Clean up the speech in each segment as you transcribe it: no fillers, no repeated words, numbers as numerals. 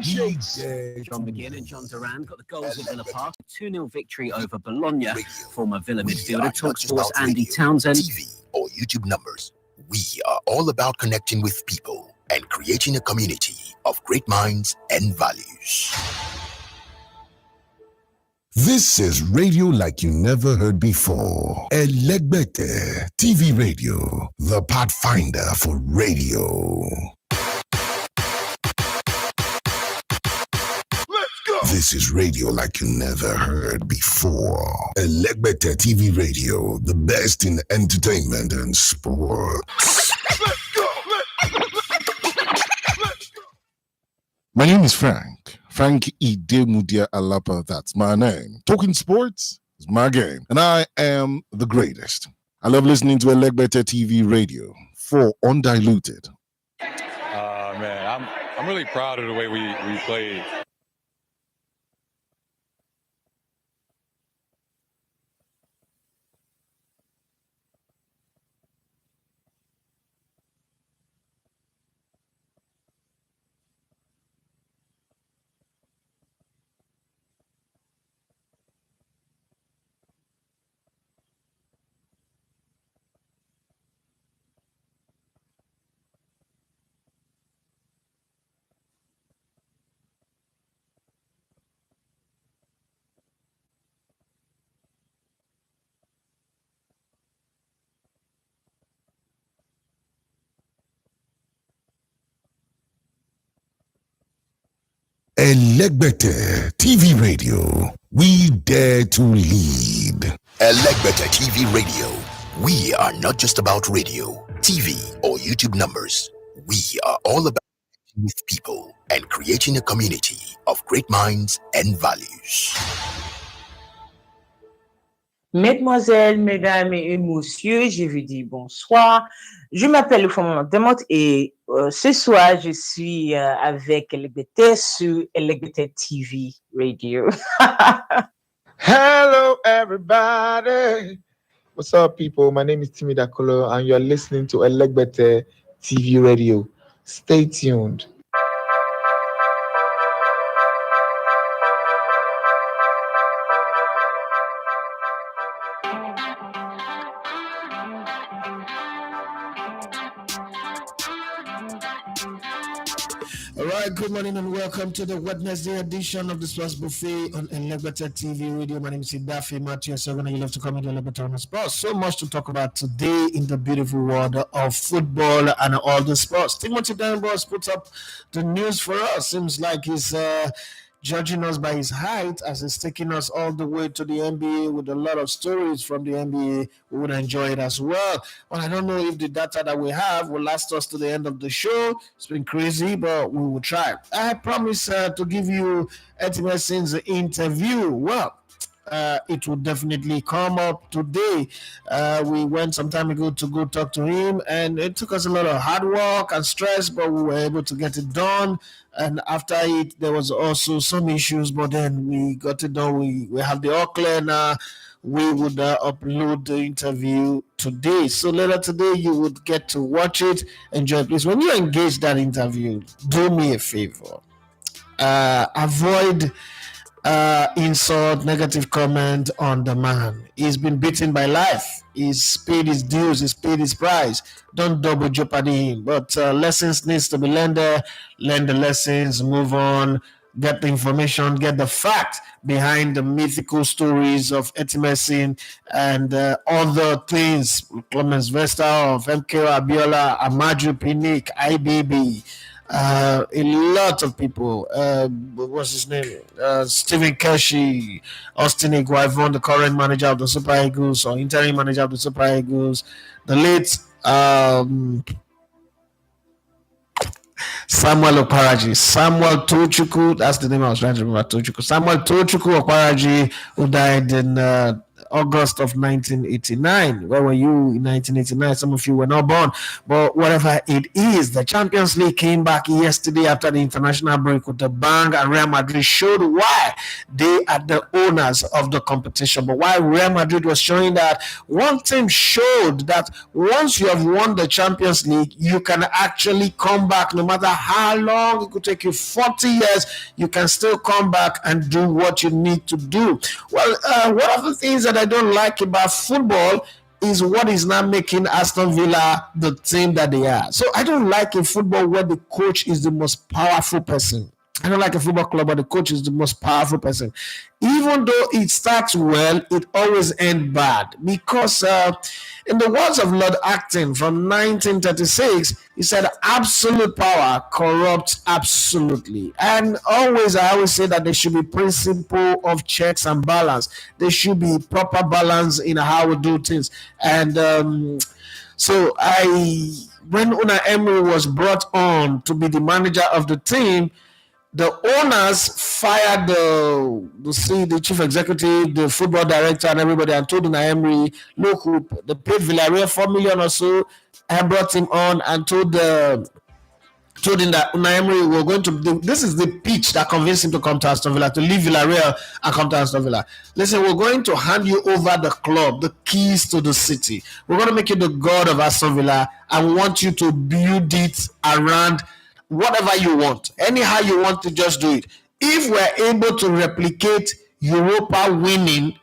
John McGinn and John Duran got the goals at Villa Park. 2-0 victory over Bologna. Former Villa midfielder TalkSport's Andy Townsend. TV or YouTube numbers. We are all about connecting with people and creating a community of great minds and values. This is radio like you never heard before. Elegbete TV Radio, the pathfinder for radio. Let's go! This is radio like you never heard before. Elegbete TV Radio, the best in entertainment and sports. Let's go! Let's go! My name is Frank Idemudia Alapa, that's my name. Talking sports is my game, and I am the greatest. I love listening to Elegbete TV Radio for undiluted. Man, I'm really proud of the way we played. Elegbete TV Radio, we dare to lead. Elegbete TV Radio. We are not just about radio, TV, or YouTube numbers. We are all about connecting with people and creating a community of great minds and values. Mesdemoiselles, mesdames et messieurs, je vous dis bonsoir. Je m'appelle Oufama Demote et ce soir, je suis avec Elegbete sur Elegbete TV Radio. Hello, everybody. What's up, people? My name is Timmy Dakolo, and you're listening to Elegbete TV Radio. Stay tuned. All right, good morning and welcome to the Wednesday edition of the Sports Buffet on Elegbete TV Radio. My name is Idafi Matthew Seven, and you love to come into Elegbete on Sports. So much to talk about today in the beautiful world of football and all the sports. Timothy Danbos puts up the news for us. Seems like he's judging us by his height as he's taking us all the way to the NBA with a lot of stories from the NBA. We would enjoy it as well. Well, I don't know if the data that we have will last us to the end of the show. It's been crazy, but we will try. I promise to give you Etimesin's interview. Well, it will definitely come up today. We went some time ago to go talk to him, and it took us a lot of hard work and stress, but we were able to get it done. And after it, there was also some issues, but then we got it done. We have the all clear now. We would upload the interview today. So later today, you would get to watch it, enjoy it. Please, when you engage that interview, do me a favor. Avoid insult, negative comment on the man. He's been beaten by life. He's paid his dues. He's paid his price. Don't double jeopardy him. But lessons needs to be learned there. Learn the lessons, move on, get the information, get the fact behind the mythical stories of Etimesin and other things. Clemens Vesta of MK Abiola, Amaju Pinnick, IBB. A lot of people, what's his name? Stephen Keshi, Austin Iguavon, the current manager of the Super Eagles or interim manager of the Super Eagles, the late Samuel Okparaji, Samuel Tochukwu, that's the name I was trying to remember, Tochukwu. Samuel Tochukwu Okparaji, who died in August of 1989. Where were you in 1989? Some of you were not born. But whatever it is, the Champions League came back yesterday after the international break with a bang, and Real Madrid showed why they are the owners of the competition. But while Real Madrid was showing that, one team showed that once you have won the Champions League, you can actually come back no matter how long. It could take you 40 years. You can still come back and do what you need to do. Well, one of the things that I don't like about football is what is now making Aston Villa the team that they are. So I don't like a football where the coach is the most powerful person. I don't like a football club where the coach is the most powerful person. Even though it starts well, it always ends bad. Because in the words of Lord Acton from 1936, he said, absolute power corrupts absolutely. And I always say that there should be principle of checks and balance. There should be proper balance in how we do things. And when Unai Emery was brought on to be the manager of the team, the owners fired the chief executive, the football director, and everybody, and told Unai Emery, look, they paid Villarreal $4 million or so, and brought him on and told him that Unai Emery were going to do, this is the pitch that convinced him to come to Aston Villa, to leave Villarreal and come to Aston Villa. Listen, we're going to hand you over the club, the keys to the city. We're going to make you the god of Aston Villa and want you to build it around whatever you want, anyhow you want to just do it. If we're able to replicate Europa winning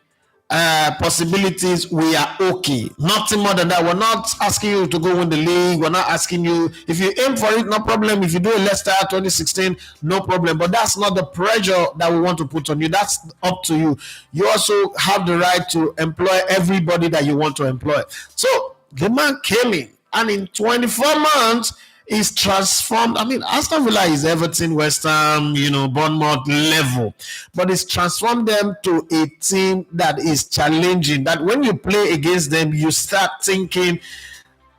possibilities, we are okay. Nothing more than that. We're not asking you to go win the league. We're not asking you, if you aim for it, no problem. If you do a Leicester 2016, no problem. But that's not the pressure that we want to put on you. That's up to you. You also have the right to employ everybody that you want to employ. So the man came in, and in 24 months, is transformed. I mean, Aston Villa is Everton, West Ham, Bournemouth level, but it's transformed them to a team that is challenging. That when you play against them, you start thinking,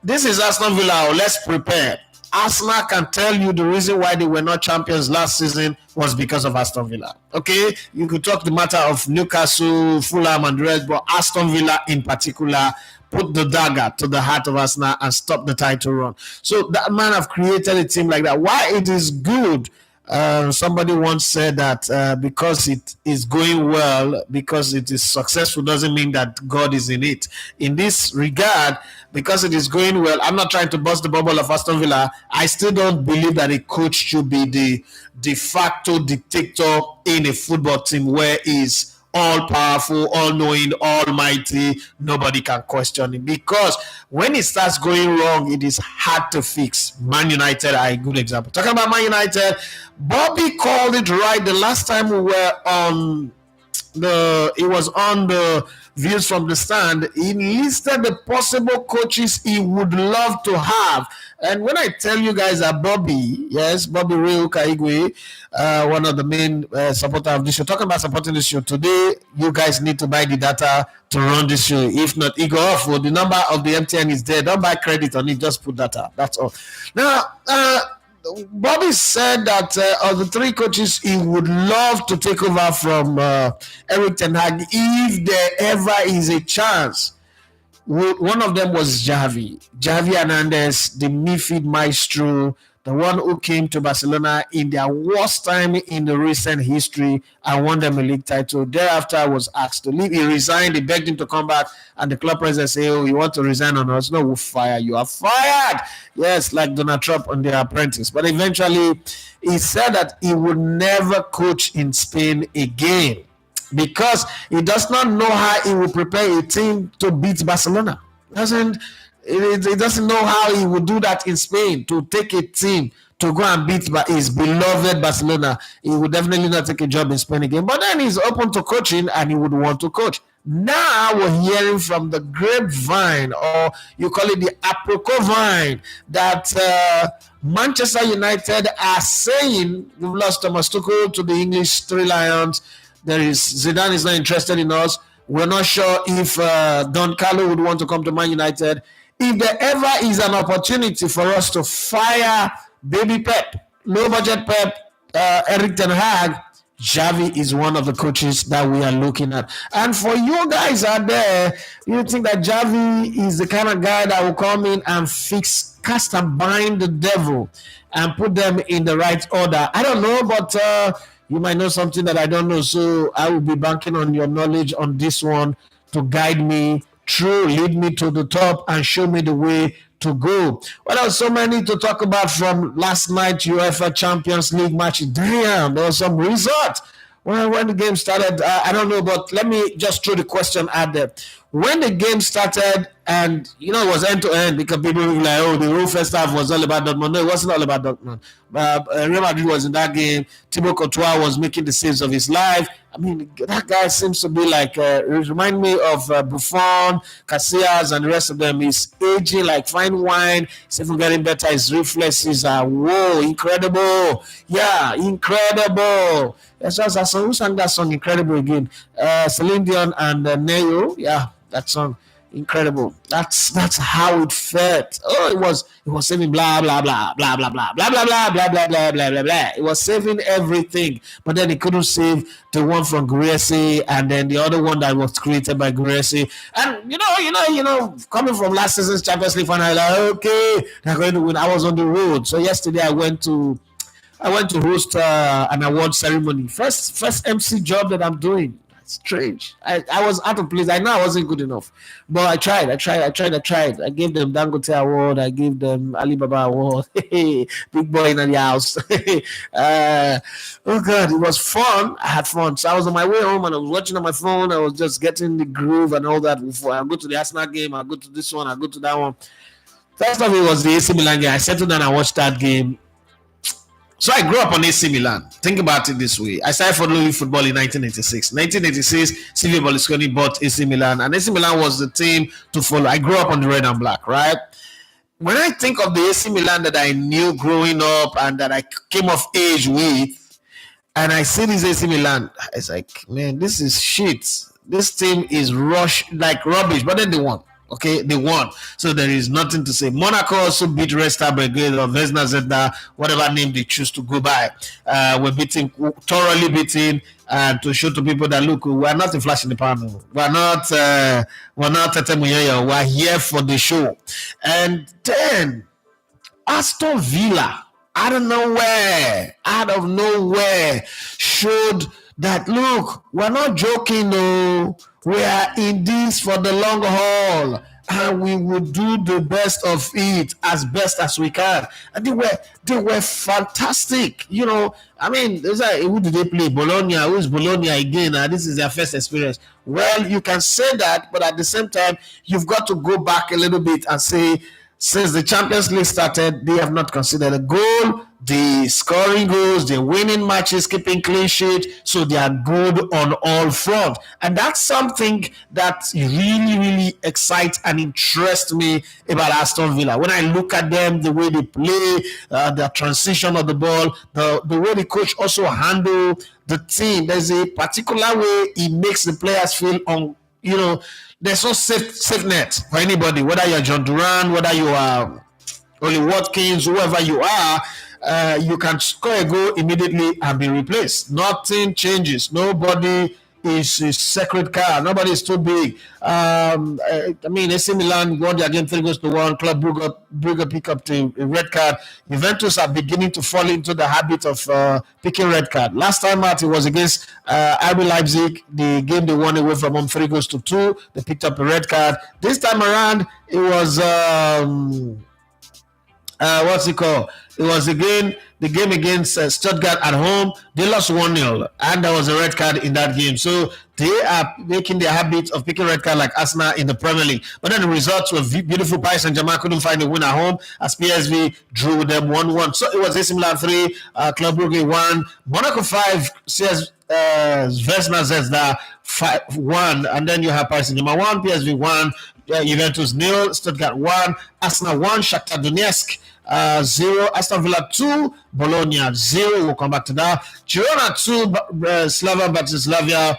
this is Aston Villa, let's prepare. Arsenal can tell you the reason why they were not champions last season was because of Aston Villa. Okay, you could talk the matter of Newcastle, Fulham, and the rest, but Aston Villa in particular put the dagger to the heart of Arsenal and stop the title run. So that man have created a team like that. Why it is good? Somebody once said that because it is going well, because it is successful, doesn't mean that God is in it. In this regard, because it is going well, I'm not trying to bust the bubble of Aston Villa. I still don't believe that a coach should be the de facto dictator in a football team where he's all powerful, all knowing, almighty. Nobody can question him, because when it starts going wrong, it is hard to fix. Man United are a good example. Talking about Man United, Bobby called it right the last time we were on the Views from the Stand. He listed the possible coaches he would love to have. And when I tell you guys that Bobby Ray Ukaigwe, one of the main supporters of this show, talking about supporting this show today, you guys need to buy the data to run this show. If not, it go off. Well, the number of the MTN is there. Don't buy credit on it, just put data. That's all. Now, Bobby said that of the three coaches he would love to take over from Erik ten Hag if there ever is a chance. One of them was Xavi Hernandez, the midfield maestro, the one who came to Barcelona in their worst time in the recent history and won them a league title. Thereafter was asked to leave. He resigned. They begged him to come back, and the club president said, "Oh, you want to resign on us? No, we'll fire you. Are fired." Yes, like Donald Trump on The Apprentice. But eventually, he said that he would never coach in Spain again, because he does not know how he will prepare a team to beat Barcelona. He doesn't know how he would do that in Spain, to take a team to go and beat his beloved Barcelona. He would definitely not take a job in Spain again. But then he's open to coaching, and he would want to coach. Now we're hearing from the grapevine, or you call it the apricot vine, that Manchester United are saying, we've lost Thomas Tuchel to the English Three Lions. Zidane is not interested in us. We're not sure if Don Carlo would want to come to Man United. If there ever is an opportunity for us to fire baby Pep, low budget Pep, Erik ten Hag, Xavi is one of the coaches that we are looking at. And for you guys out there, you think that Xavi is the kind of guy that will come in and cast and bind the devil and put them in the right order? I don't know, but you might know something that I don't know. So I will be banking on your knowledge on this one to guide me through, lead me to the top, and show me the way to go. Well, there was so many to talk about from last night UEFA Champions League match. Damn, there was some result. When the game started, I don't know, but let me just throw the question out there. When the game started, and it was end to end, because people were like, "Oh, the whole first half was all about Dortmund." No, it wasn't all about Dortmund. Real Madrid was in that game. Thibaut Courtois was making the saves of his life. I mean, that guy seems to be like, remind me of Buffon, Casillas, and the rest of them. He's aging like fine wine. He's even getting better. His reflexes are, whoa, incredible. Yeah, incredible. That's just a song. Who sang that song, Incredible, again? Celine Dion and Neo. Yeah, that song. Incredible. That's how it felt. Oh, it was saving blah blah blah blah blah blah blah blah blah blah blah blah blah blah blah. It was saving everything, but then it couldn't save the one from Guirassy and then the other one that was created by Guirassy. And coming from last season's Champions League final, like, okay, they're going to win. I was on the road, so yesterday I went to host an award ceremony. First MC job that I'm doing. Strange. I was out of place. I know I wasn't good enough, but I tried. I gave them Dangote Award. I gave them Alibaba Award. Big boy in the house. Oh God, it was fun. I had fun. So I was on my way home and I was watching on my phone. I was just getting the groove and all that. Before I go to the Arsenal game, I go to this one, I go to that one. First of it was the AC Milan game. I settled down and watched that game. So I grew up on AC Milan. Think about it this way. I started following football in 1986. 1986, Silvio Berlusconi bought AC Milan, and AC Milan was the team to follow. I grew up on the red and black, right? When I think of the AC Milan that I knew growing up and that I came of age with, and I see this AC Milan, it's like, man, this is shit. This team is like rubbish, but then they won. Okay, they won. So there is nothing to say. Monaco also beat Red Star Belgrade or Vesna Zvezda, whatever name they choose to go by. We're thoroughly beaten, to show to people that, look, we're not a flash in the pan. We're not Tete Muyaya. We're here for the show. And then Aston Villa, out of nowhere, showed that, look, we're not joking, no. We are in this for the long haul, and we will do the best of it as best as we can. And they were fantastic. I mean, who did they play? Bologna. Who is Bologna again? This is their first experience. Well, you can say that, but at the same time, you've got to go back a little bit and say, since the Champions League started, they have not considered a goal, the scoring goals, the winning matches, keeping clean sheet, so they are good on all fronts. And that's something that really, really excites and interests me about Aston Villa. When I look at them, the way they play, the transition of the ball, the way the coach also handle the team, there's a particular way he makes the players feel there's no safe net for anybody, whether you're John Duran, whether you are Oli Watkins, whoever you are, you can score a goal immediately and be replaced. Nothing changes. Nobody is a sacred car. Nobody is too big. AC Milan won their game 3-1. Club Brugge pick up the red card. Juventus are beginning to fall into the habit of picking red card. Last time out, it was against RB Leipzig. The game they won away from home 3-2. They picked up a red card. This time around, it was what's it called? It was again the game against Stuttgart at home. They lost 1-0, and there was a red card in that game. So they are making their habit of picking red card like Arsenal in the Premier League. But then the results were beautiful. Paris Saint-Germain couldn't find a win at home as PSV drew them 1-1. So it was AC Milan 3, Club Brugge 1, Monaco 5, Vesna Zvezda 1, and then you have Paris Saint-Germain 1, PSV 1, Juventus 0, Stuttgart 1, Arsenal 1, Shakhtar Donetsk 0, Aston Villa 2, Bologna 0. We'll come back to that. Girona 2, Slava Bratislava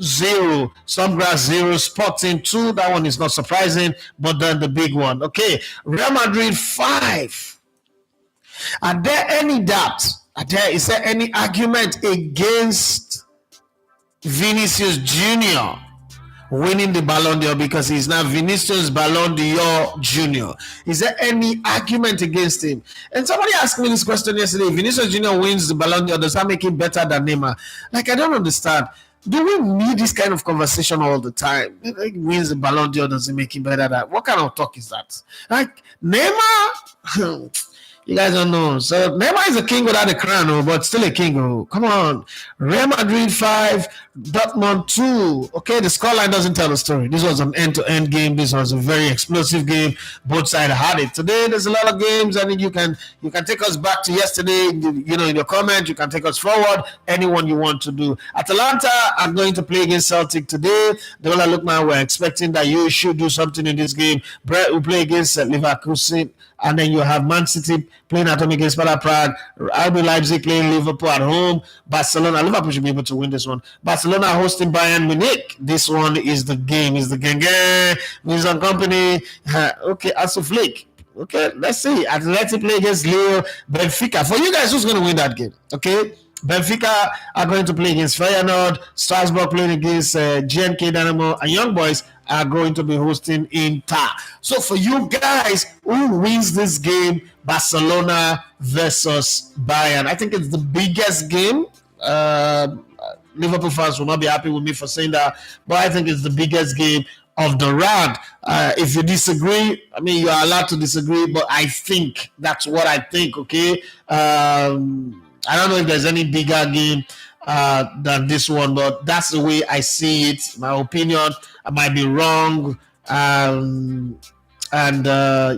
0, Stamgras 0, Sporting 2. That one is not surprising, but then the big one. Okay, Real Madrid 5. Are there any doubts Is there any argument against Vinicius Jr winning the Ballon d'Or because he's now Vinicius Ballon d'Or Jr.? Is there any argument against him? And somebody asked me this question yesterday. If Vinicius Jr. wins the Ballon d'Or, does that make him better than Neymar? Like, I don't understand. Do we need this kind of conversation all the time? Like, wins the Ballon d'Or, does it make him better than? What kind of talk is that? Like, Neymar? You guys don't know. So Neymar is a king without a crown, but still a king. Come on. Real Madrid 5, Dortmund 2. Okay, the scoreline doesn't tell the story. This was an end-to-end game. This was a very explosive game. Both sides had it. Today, there's a lot of games. I mean, you can take us back to yesterday. You know, in your comment, you can take us forward. Anyone you want to do. Atalanta are going to play against Celtic today. Deola Lookman, we're expecting that you should do something in this game. Brett will play against Leverkusen. And then you have Man City playing at home against Sparta Prague, RB Leipzig playing Liverpool at home, Barcelona. Liverpool should be able to win this one. Barcelona hosting Bayern Munich. This one is the game. Is the gang. Means on company. Okay, Asu Flick. Okay, let's see. Atleti play against Lille. Benfica. For you guys, who's going to win that game? Okay. Benfica are going to play against Feyenoord. Strasbourg playing against GNK Dynamo. And Young Boys are going to be hosting Inter. So for you guys, who wins this game? Barcelona versus Bayern. I think it's the biggest game. Liverpool fans will not be happy with me for saying that, but I think it's the biggest game of the round. If you disagree, I mean, you are allowed to disagree, but I think that's what I think, okay? I don't know if there's any bigger game than this one, but that's the way I see it. My opinion, I might be wrong, and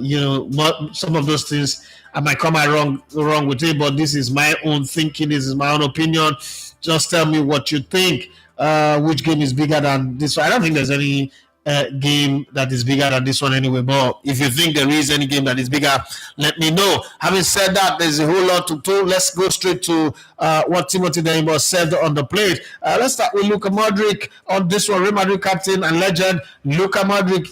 you know, some of those things I might come out wrong with it. But this is my own thinking. This is my own opinion. Just tell me what you think. Which game is bigger than this one? I don't think there's any game that is bigger than this one anyway, but if you think there is any game that is bigger, let me know. Having said that, there's a whole lot to do. Let's go straight to what Timothy Dembele said on the plate. Let's start with Luka Modric on this one. Real Madrid captain and legend Luka Modric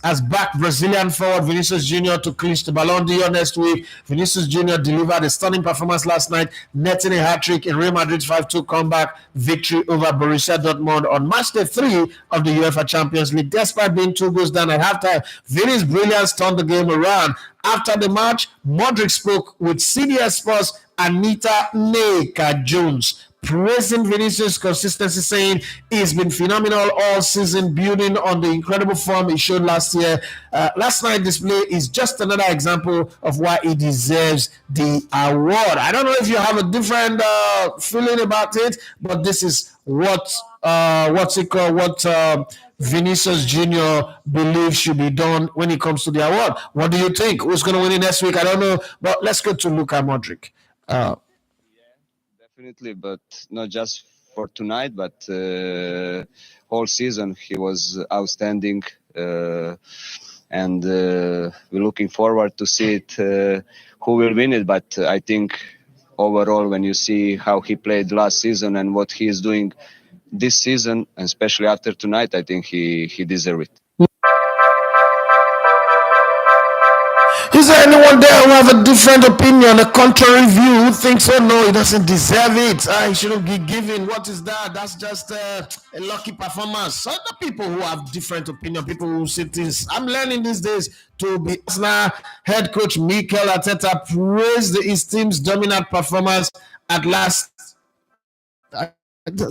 has backed Brazilian forward Vinicius Jr. to clinch the Ballon d'Or next week. Vinicius Jr. delivered a stunning performance last night, netting a hat-trick in Real Madrid's 5-2 comeback victory over Borussia Dortmund on match day 3 of the UEFA Champions League. Despite being 2 goals down at halftime, Vini's brilliance turned the game around. After the match, Modric spoke with CBS Sports' Anita Neka-Jones, praising Vinicius' consistency, saying he's been phenomenal all season, building on the incredible form he showed last year. Last night's display is just another example of why he deserves the award. I don't know if you have a different feeling about it, but this is what Vinicius Jr. believes should be done when it comes to the award. What do you think? Who's going to win it next week? I don't know, but let's go to Luka Modric. Definitely, but not just for tonight, but whole season he was outstanding, and we're looking forward to see it. Who will win it? But I think overall, when you see how he played last season and what he is doing this season, and especially after tonight, I think he deserves it. Is there anyone there who have a different opinion, a contrary view, who thinks, oh no, he doesn't deserve it, he shouldn't be given? What is that? That's just a lucky performance. Other people who have different opinion, people who say things. I'm learning these days to be Arsenal head coach Mikel Arteta praised his team's dominant performance at last.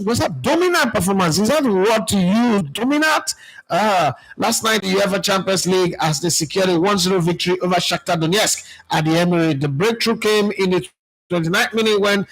Was that dominant performance? Is that what you use? Dominant? Last night, the UEFA Champions League, as they secured a 1-0 victory over Shakhtar Donetsk at the Emery. The breakthrough came in the 29th minute when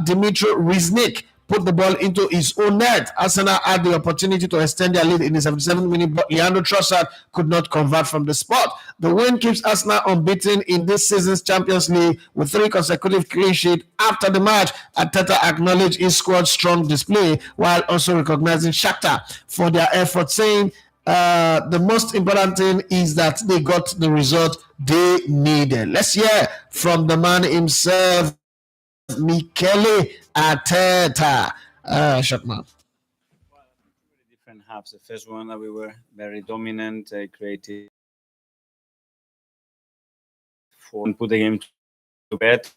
Dimitri Riznik put the ball into his own net. Arsenal had the opportunity to extend their lead in the 77th minute, but Leandro Trossard could not convert from the spot. The win keeps Arsenal unbeaten in this season's Champions League with 3 consecutive clean sheets. After the match, Arteta acknowledged his squad's strong display while also recognizing Shakhtar for their effort, saying the most important thing is that they got the result they needed. Let's hear from the man himself, Mikel Arteta. Shotman. Different halves. The first one that we were very dominant, creative, and put the game to bed.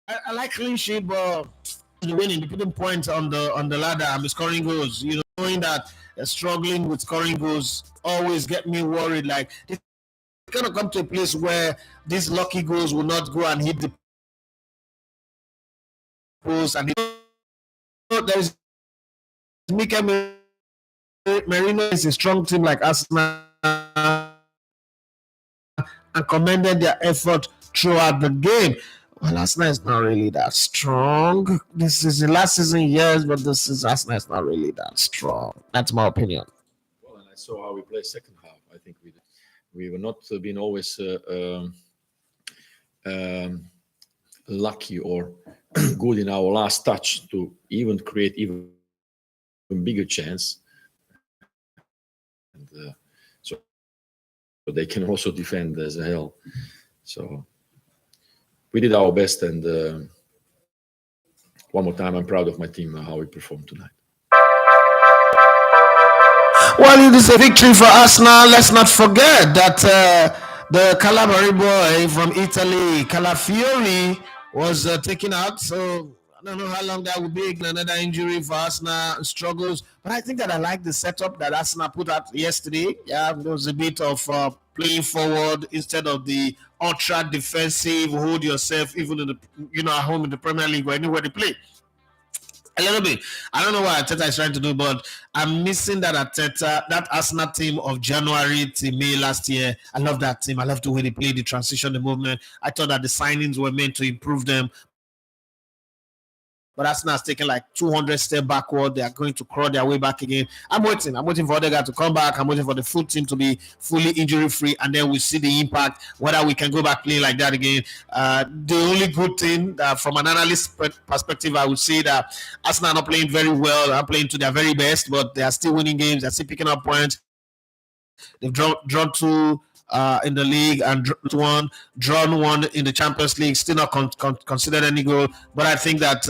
I like clean sheet, but winning, putting points on the ladder and scoring goals. Knowing that they're struggling with scoring goals always get me worried. Like they kind of come to a place where these lucky goals will not go and hit the post, and there is Mikel Merino is a strong team like Arsenal, and commended their effort throughout the game. Well, Arsenal is not really that strong. This is the last season, yes, but this is Arsenal is not really that strong. That's my opinion. Well, and I saw how we played second half. I think we were not been always lucky or good in our last touch to even create even bigger chance. And so they can also defend as hell. So we did our best, and one more time, I'm proud of my team how we performed tonight. Well, it is a victory for Arsenal. Let's not forget that the Calabari boy from Italy, Calafiori, was taken out. So I don't know how long that will be. Another injury for Arsenal, struggles. But I think that I like the setup that Arsenal put out yesterday. Yeah, there was a bit of playing forward instead of the ultra defensive, hold yourself, even in the at home in the Premier League or anywhere they play. A little bit. I don't know what Arteta is trying to do, but I'm missing that Arteta, that Arsenal team of January to May last year. I love that team. I love the way they play, the transition, the movement. I thought that the signings were meant to improve them. But Arsenal has taken like 200 steps backward. They are going to crawl their way back again. I'm waiting for other guys to come back. I'm waiting for the full team to be fully injury-free, and then we see the impact, whether we can go back playing like that again. The only good thing from an analyst perspective, I would say that Arsenal are not playing very well. They're playing to their very best, but they are still winning games. They're still picking up points. They've drawn two in the league and drawn one in the Champions League. Still not considered any goal, but I think that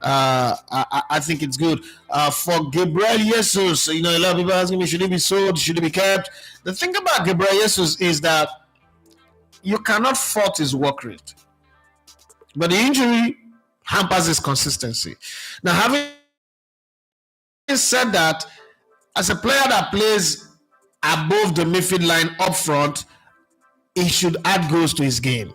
I think it's good for Gabriel Jesus. A lot of people asking me, should he be sold? Should he be kept? The thing about Gabriel Jesus is that you cannot fault his work rate, but the injury hampers his consistency. Now, having said that, as a player that plays above the midfield line up front, he should add goals to his game.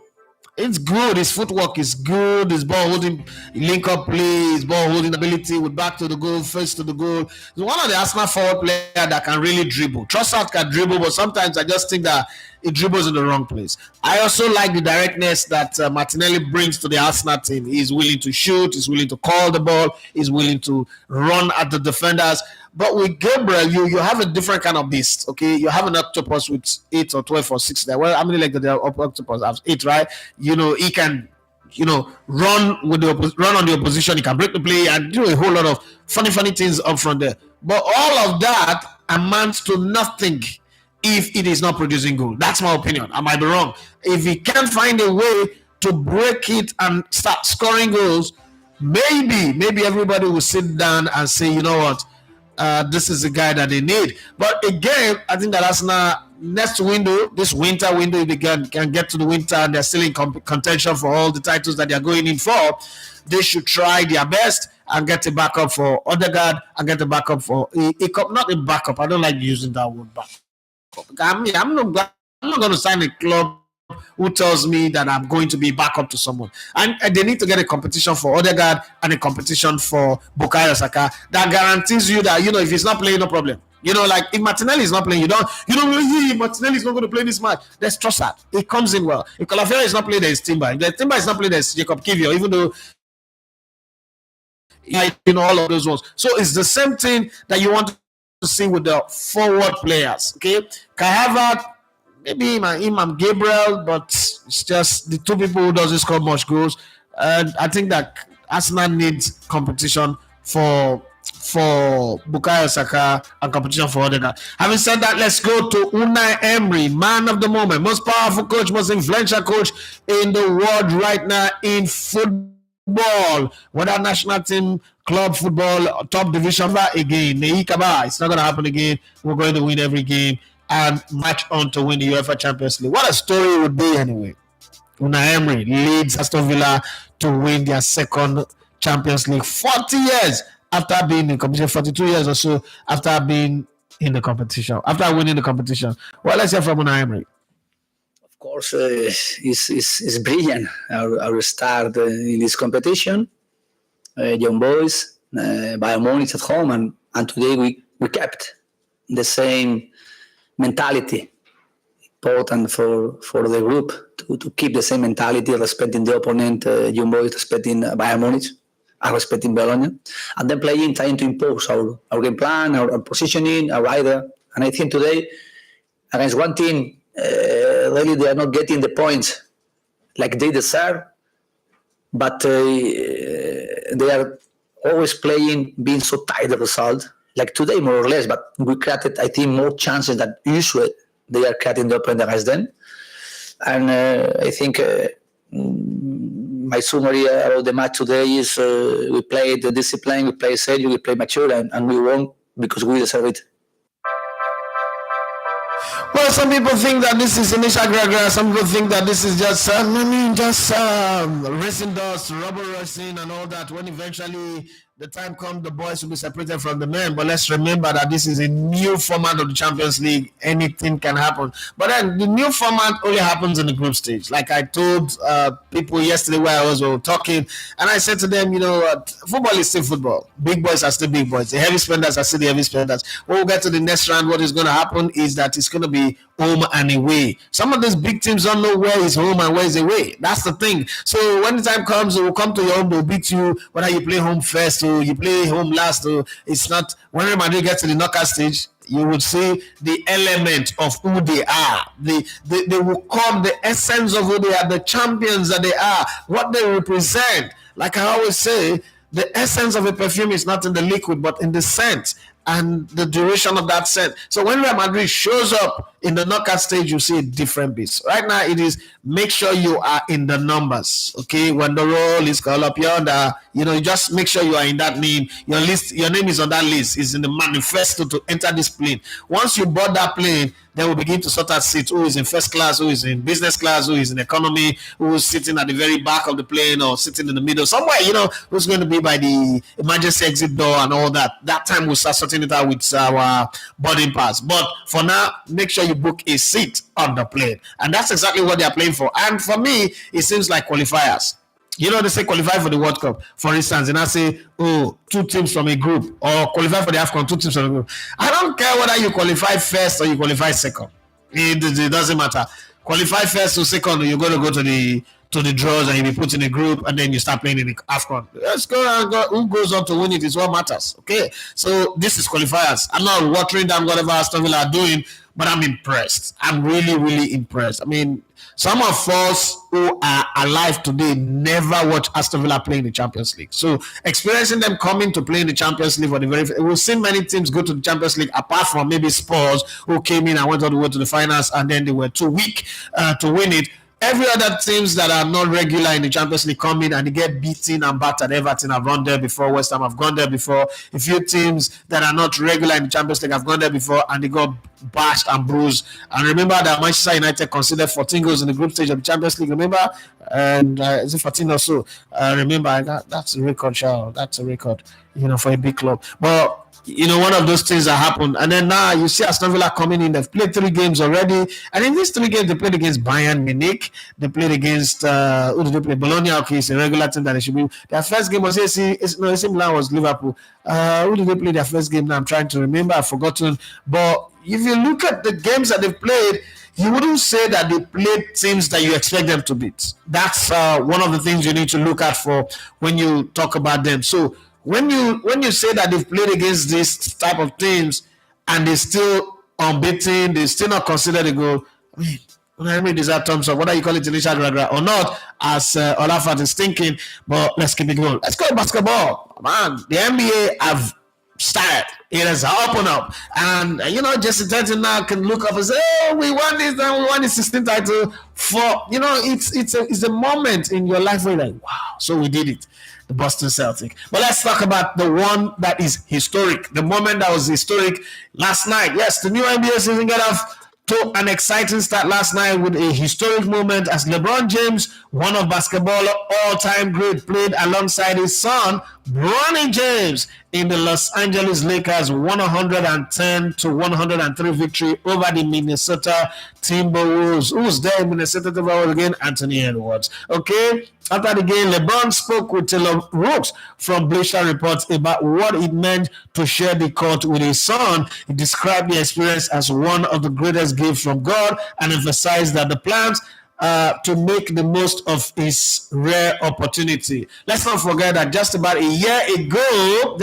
It's good. His footwork is good. His ball holding, link up play, his ball holding ability with back to the goal, first to the goal. He's one of the Arsenal forward players that can really dribble. Trossard can dribble, but sometimes I just think that he dribbles in the wrong place. I also like the directness that Martinelli brings to the Arsenal team. He's willing to shoot. He's willing to call the ball. He's willing to run at the defenders. But with Gabriel, you have a different kind of beast, okay? You have an octopus with 8 or 12 or 6 there. Well, how many legs do the octopus have? 8, right? He can, run on the opposition. He can break the play and do a whole lot of funny things up front there. But all of that amounts to nothing if it is not producing goal. That's my opinion. I might be wrong. If he can't find a way to break it and start scoring goals, maybe everybody will sit down and say, you know what? This is the guy that they need. But again, I think that Arsenal next window, this winter window, if they can get to the winter and they're still in contention for all the titles that they're going in for, they should try their best and get a backup for Odegaard and get a backup for not a backup. I don't like using that word backup. I'm not going to sign a club who tells me that I'm going to be backup to someone. And they need to get a competition for Odegaard and a competition for Bukayo Saka that guarantees you that, if he's not playing, no problem. Like if Martinelli is not playing, you don't Martinelli is not going to play this match. There's Trossard. It comes in well. If Calafiori is not playing, there's Timber. If the Timber is not playing, there's Jacob Kivior, even though all of those ones. So it's the same thing that you want to see with the forward players. Okay, Kai Havertz, maybe Imam Gabriel, but it's just the two people who doesn't score much goals. And I think that Arsenal needs competition for Bukayo Saka and competition for Odegaard. Having said that, let's go to Unai Emery, man of the moment, most powerful coach, most influential coach in the world right now in football. Whether national team, club football, top division, again, it's not going to happen again. We're going to win every game and match on to win the UEFA Champions League. What a story it would be anyway. Unai Emery leads Aston Villa to win their second Champions League 40 years after being in competition, 42 years or so after being in the competition, after winning the competition. Well, let's hear from Unai Emery. Of course, it's brilliant. Our start in this competition, young boys, Bayern Munich at home, and today we kept the same mentality. Important for the group to keep the same mentality, respecting the opponent, young boys respecting Bayern Munich, and respecting Bologna, and then trying to impose our game plan, our positioning, our rider. And I think today, against one team, really they are not getting the points like they deserve, but they are always playing, being so tight the result, like today more or less, but we created, I think, more chances than usually they are creating the opponent against them. And I think my summary about the match today is we played the discipline, we played serious, we played mature, and we won because we deserve it. Well, some people think that this is initial gragra. Some people think that this is just racing dust, rubber racing, and all that. When eventually the time comes, the boys will be separated from the men. But let's remember that this is a new format of the Champions League. Anything can happen. But then the new format only happens in the group stage. Like I told people yesterday where I was talking, and I said to them, football is still football. Big boys are still big boys. The heavy spenders are still the heavy spenders. When we get to the next round, what is going to happen is that it's going to be home and away. Some of these big teams don't know where is home and where is away. That's the thing. So when the time comes, they will come to your home, they'll beat you, whether you play home first or you play home last. Or it's not. When Real Madrid gets to the knockout stage, you would see the element of who they are. They will come, the essence of who they are, the champions that they are, what they represent. Like I always say, the essence of a perfume is not in the liquid, but in the scent and the duration of that scent. So when Real Madrid shows up in the knockout stage, you see a different beast. Right now, it is make sure you are in the numbers. Okay, when the roll is called up yonder, you just make sure you are in that name. Your name is on that list. Is in the manifesto to enter this plane. Once you board that plane, then we begin to sort out seats. Who is in first class? Who is in business class? Who is in economy? Who is sitting at the very back of the plane or sitting in the middle somewhere? Who's going to be by the emergency exit door and all that. That time we'll start sorting it out with our boarding pass. But for now, make sure you book a seat on the plane, and that's exactly what they are playing for. And for me, it seems like qualifiers. They say qualify for the World Cup, for instance, and I say, 2 teams from a group, or qualify for the AFCON, 2 teams from a group. I don't care whether you qualify first or you qualify second. It doesn't matter. Qualify first or second, you're going to go to the draws and you'll be put in a group, and then you start playing in the AFCON. Let's go and go. Who goes on to win it is what matters. Okay, so this is qualifiers. I'm not watering down whatever Aston Villa are doing, but I'm impressed. I'm really, really impressed. I mean, some of us who are alive today never watched Aston Villa play in the Champions League. So experiencing them coming to play in the Champions League for the we've seen many teams go to the Champions League, apart from maybe Spurs, who came in and went all the way to the finals, and then they were too weak to win it. Every other teams that are not regular in the Champions League come in and they get beaten and battered. Everton have run there before. West Ham have gone there before. A few teams that are not regular in the Champions League have gone there before, and they got bashed and bruised. And remember that Manchester United considered 14 goals in the group stage of the Champions League. Remember? And is it 14 or so? Remember, that's a record, Charles. That's a record, for a big club. But one of those things that happened. And then now you see Aston Villa coming in. They've played 3 games already. And in these 3 games, they played against Bayern Munich. They played against, who did they play? Bologna. Okay, it's a regular team that they should be. Their first game was AC Milan was Liverpool. Who did they play their first game? Now I'm trying to remember. I've forgotten. But if you look at the games that they've played, you wouldn't say that they played teams that you expect them to beat. That's one of the things you need to look at for when you talk about them. So when you say that they've played against this type of teams and they're still unbeaten, they still not considered a goal, I mean, deserve thumbs up, whether you call it initial gragra or not, as Olafat is thinking, but let's keep it going. Let's go basketball. Man, the NBA have started. It has opened up. And, Jesse Tenton now can look up and say, we won this and we won the 16th title for, it's a moment in your life where you're like, wow, so we did it. The Boston Celtics. But let's talk about the one that is historic. The moment that was historic last night. Yes, the new NBA season got off to an exciting start last night with a historic moment as LeBron James, one of basketball all-time great, played alongside his son, Bronny James, in the Los Angeles Lakers 110-103 victory over the Minnesota Timberwolves. Who's there in Minnesota Timberwolves again? Anthony Edwards. Okay. After the game, LeBron spoke with Taylor Rooks from Bleacher Report about what it meant to share the court with his son. He described the experience as one of the greatest gifts from God and emphasized that the plans to make the most of his rare opportunity. Let's not forget that just about a year ago,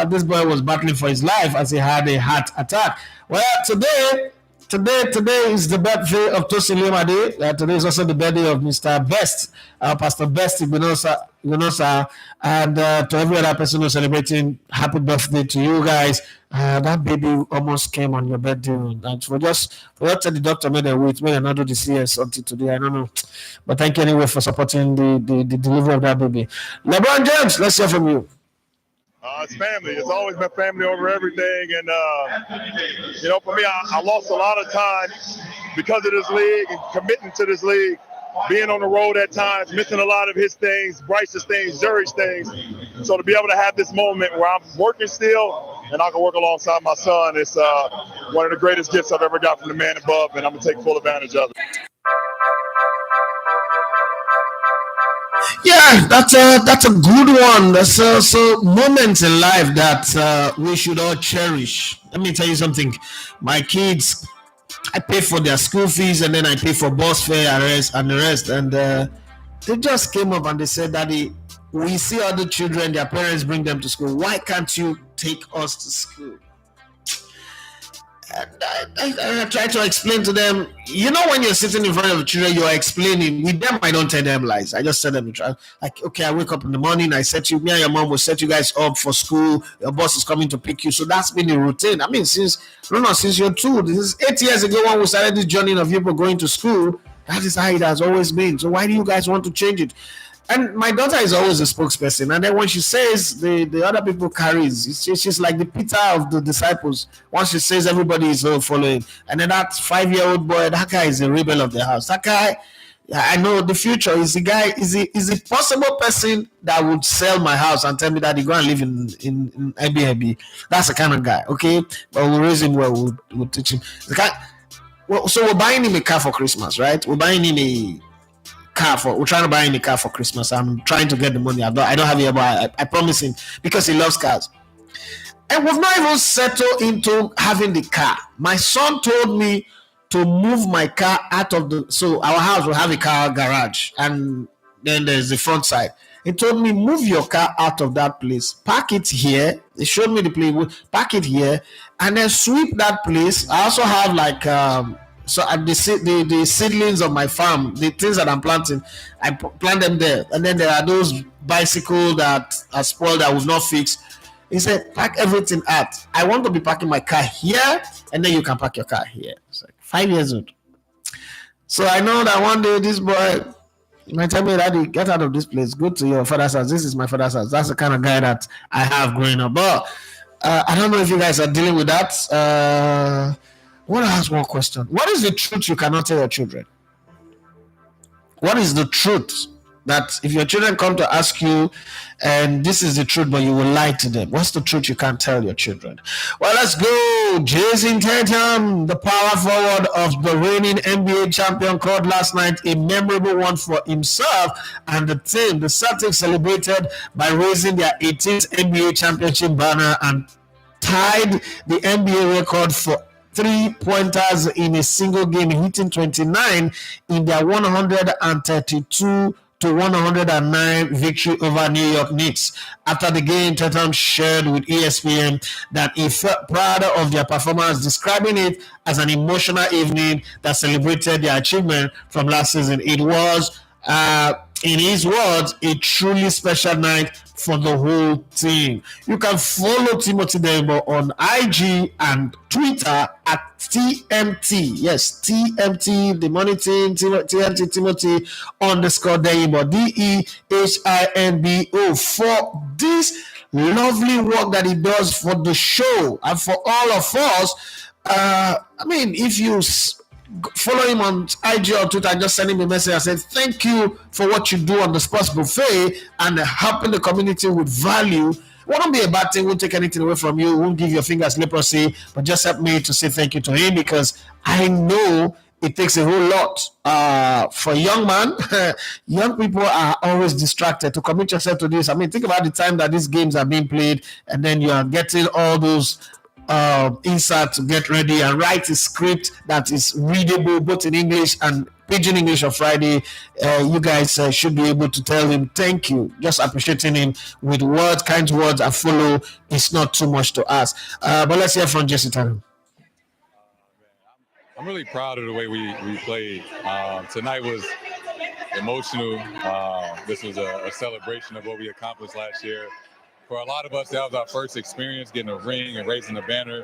this boy was battling for his life as he had a heart attack. Well, today is the birthday of Tosin Lemade. Today is also the birthday of Mr. Best, Pastor Best Igbonosa, and to every other person who's celebrating, happy birthday to you guys. That baby almost came on your birthday, and for tell the doctor made a wait, may not do the CS until today. I don't know, but thank you anyway for supporting the delivery of that baby. LeBron James, let's hear from you. It's family. It's always been family over everything. And, for me, I lost a lot of time because of this league and committing to this league, being on the road at times, missing a lot of his things, Bryce's things, Jerry's things. So to be able to have this moment where I'm working still and I can work alongside my son, it's one of the greatest gifts I've ever got from the man above, and I'm going to take full advantage of it. Yeah, that's a good one. That's so moments in life that we should all cherish. Let me tell you something. My kids, I pay for their school fees and then I pay for bus fare and the rest. And they just came up and they said, Daddy, we see other children, their parents bring them to school. Why can't you take us to school? And I try to explain to them, when you're sitting in front of the children, you're explaining. With them, I don't tell them lies. I just tell them, okay, I wake up in the morning, me and your mom will set you guys up for school. Your boss is coming to pick you. So that's been the routine. I mean, since you're 2, this is 8 years ago when we started this journey of people going to school. That is how it has always been. So why do you guys want to change it? And my daughter is always a spokesperson. And then when she says, the other people carries. She's like the Peter of the disciples. Once she says, everybody is following. And then that 5-year-old boy, that guy is a rebel of the house. That guy, I know the future is the guy, is a possible person that would sell my house and tell me that he go and live in Airbnb. That's the kind of guy, okay? But we'll raise him well, we'll teach him. So we're buying him a car for Christmas, right? We're buying him we're trying to buy him a car for Christmas. I'm trying to get the money. I don't have it, but I promise him, because he loves cars. And we've not even settled into having the car. My son told me to move my car out of so our house will have a car garage, and then there's the front side. He told me, move your car out of that place, park it here. He showed me the place, park it here, and then sweep that place. I also have so at the seedlings of my farm, the things that I'm planting, I plant them there. And then there are those bicycles that are spoiled that was not fixed. He said, pack everything out. I want to be parking my car here, and then you can park your car here. It's like 5 years old. So I know that one day this boy might tell me, Daddy, get out of this place. Go to your father's house. This is my father's house. That's the kind of guy that I have growing up. But I don't know if you guys are dealing with that. I want to ask one question. What is the truth you cannot tell your children? What is the truth that if your children come to ask you, and this is the truth, but you will lie to them? What's the truth you can't tell your children? Well, let's go. Jason Tatum, the power forward of the reigning NBA champion, called last night a memorable one for himself and the team. The Celtics celebrated by raising their 18th NBA championship banner and tied the NBA record for 3-pointers in a single game, hitting 29 in their 132-109 victory over New York Knicks. After the game, Tatum shared with ESPN that he felt proud of their performance, describing it as an emotional evening that celebrated their achievement from last season. It was, in his words, a truly special night for the whole team. You can follow Timothy Dembo on IG and Twitter at TMT. Yes, TMT, the money team, TMT Timothy _Dembo, DEHINBO, for this lovely work that he does for the show and for all of us. I mean, if you follow him on IG or Twitter, just send him a message and say thank you for what you do on the Sports Buffet and helping the community with value. Won't be a bad thing, won't take anything away from you, won't give your fingers leprosy, but just help me to say thank you to him, because I know it takes a whole lot for a young man. Young people are always distracted. To commit yourself to this, I mean, think about the time that these games are being played, and then you are getting all those insert to get ready and write a script that is readable both in English and Pidgin English on Friday. You guys should be able to tell him thank you, just appreciating him with words, kind words and follow. It's not too much to ask. But let's hear from Jesse Tannen. I'm really proud of the way we played. Tonight was emotional. This was a celebration of what we accomplished last year. For a lot of us, that was our first experience getting a ring and raising the banner.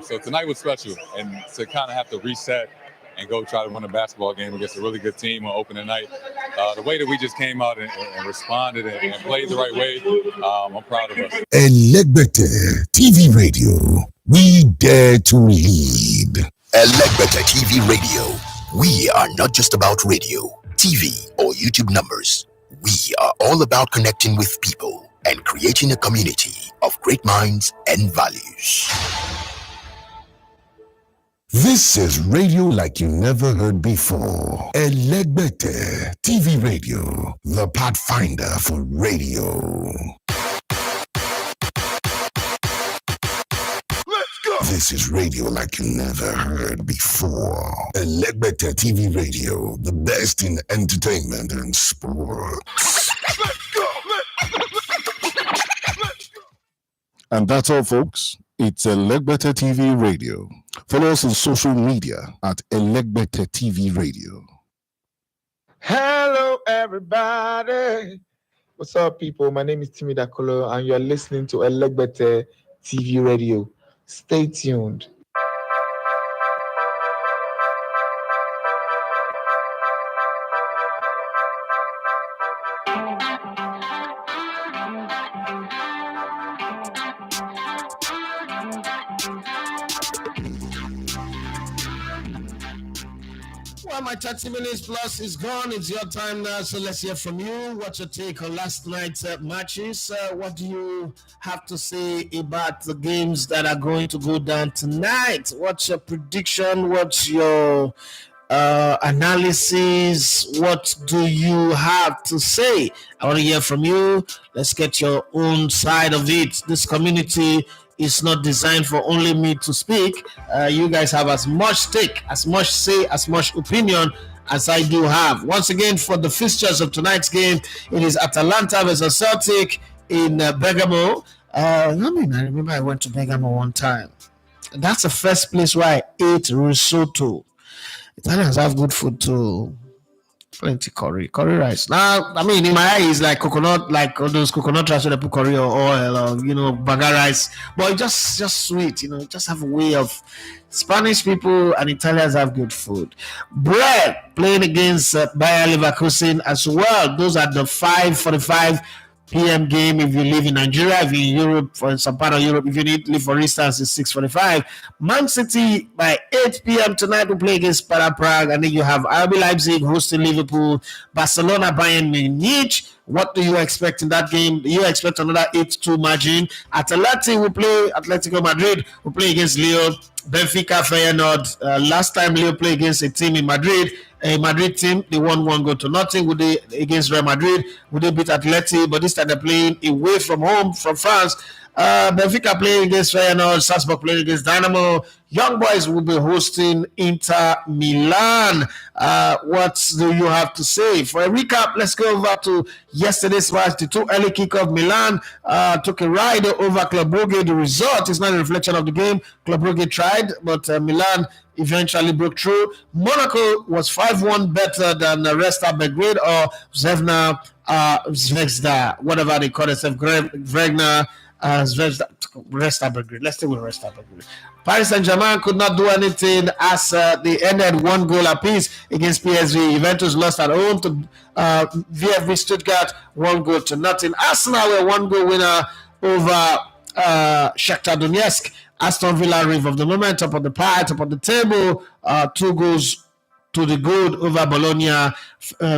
So tonight was special, and to kind of have to reset and go try to win a basketball game against a really good team on opening night. The way that we just came out and responded and played the right way, I'm proud of us. Elegbete TV Radio, we dare to lead. Elegbete TV Radio, we are not just about radio, TV, or YouTube numbers. We are all about connecting with people and creating a community of great minds and values. This is radio like you never heard before. Elegbete TV Radio, the pathfinder for radio. Let's go! This is radio like you never heard before. Elegbete TV Radio, the best in entertainment and sports. Let's go! And that's all, folks. It's Elegbete TV Radio. Follow us on social media at Elegbete TV Radio. Hello, everybody. What's up, people? My name is Timi Dakolo, and you're listening to Elegbete TV Radio. Stay tuned. Well, my 30 minutes plus is gone. It's your time now, so let's hear from you. What's your take on last night's matches? What do you have to say about the games that are going to go down tonight? What's your prediction? What's your analysis? What do you have to say? I want to hear from you. Let's get your own side of it. This community is not designed for only me to speak. You guys have as much stake, as much say, as much opinion as I do have. Once again, for the fixtures of tonight's game, it is Atalanta versus Celtic in Bergamo. I remember I went to Bergamo one time. That's the first place where I ate risotto. Italians have good food too. Plenty curry rice. Now, I mean, in my eyes, like coconut, like all those coconut rice where they put curry or oil or, baga rice. But it's just sweet, just have a way of Spanish people and Italians have good food. Bread playing against Bayer Leverkusen as well. Those are the 5:45 p.m. game if you live in Nigeria. If you're in Europe, for some part of Europe, if you need live, for instance, it's 6:45. Man City by 8 p.m. tonight will play against Sparta Prague, and then you have RB Leipzig hosting Liverpool, Barcelona, Bayern Munich. What do you expect in that game? Do you expect another 8-2 margin? Atletico Madrid will play against Lyon. Benfica, Feyenoord. Last time Lyon played against a team in Madrid, a Madrid team, they won 1-0. Would they against Real Madrid? Would they beat Atleti? But this time they're playing away from home, from France. Benfica playing against Feyenoord, Salzburg playing against Dynamo. Young Boys will be hosting Inter Milan. What do you have to say? For a recap, let's go over to yesterday's match. The two early kickoff. Milan took a ride over Club Brugge. The result is not a reflection of the game. Club Brugge tried, but Milan eventually broke through. Monaco was 5-1 better than Resta Belgrade or Zvezda, whatever they call themselves, Vregna. Resta Belgrade. Let's stay with Resta Belgrade. Paris Saint-Germain could not do anything as they ended 1 goal apiece against PSG. Juventus lost at home to VfB Stuttgart 1-0. Arsenal were 1-goal winner over Shakhtar Donetsk. Aston Villa rev of the moment, top of the pie, top of the table. 2 goals to the good over Bologna,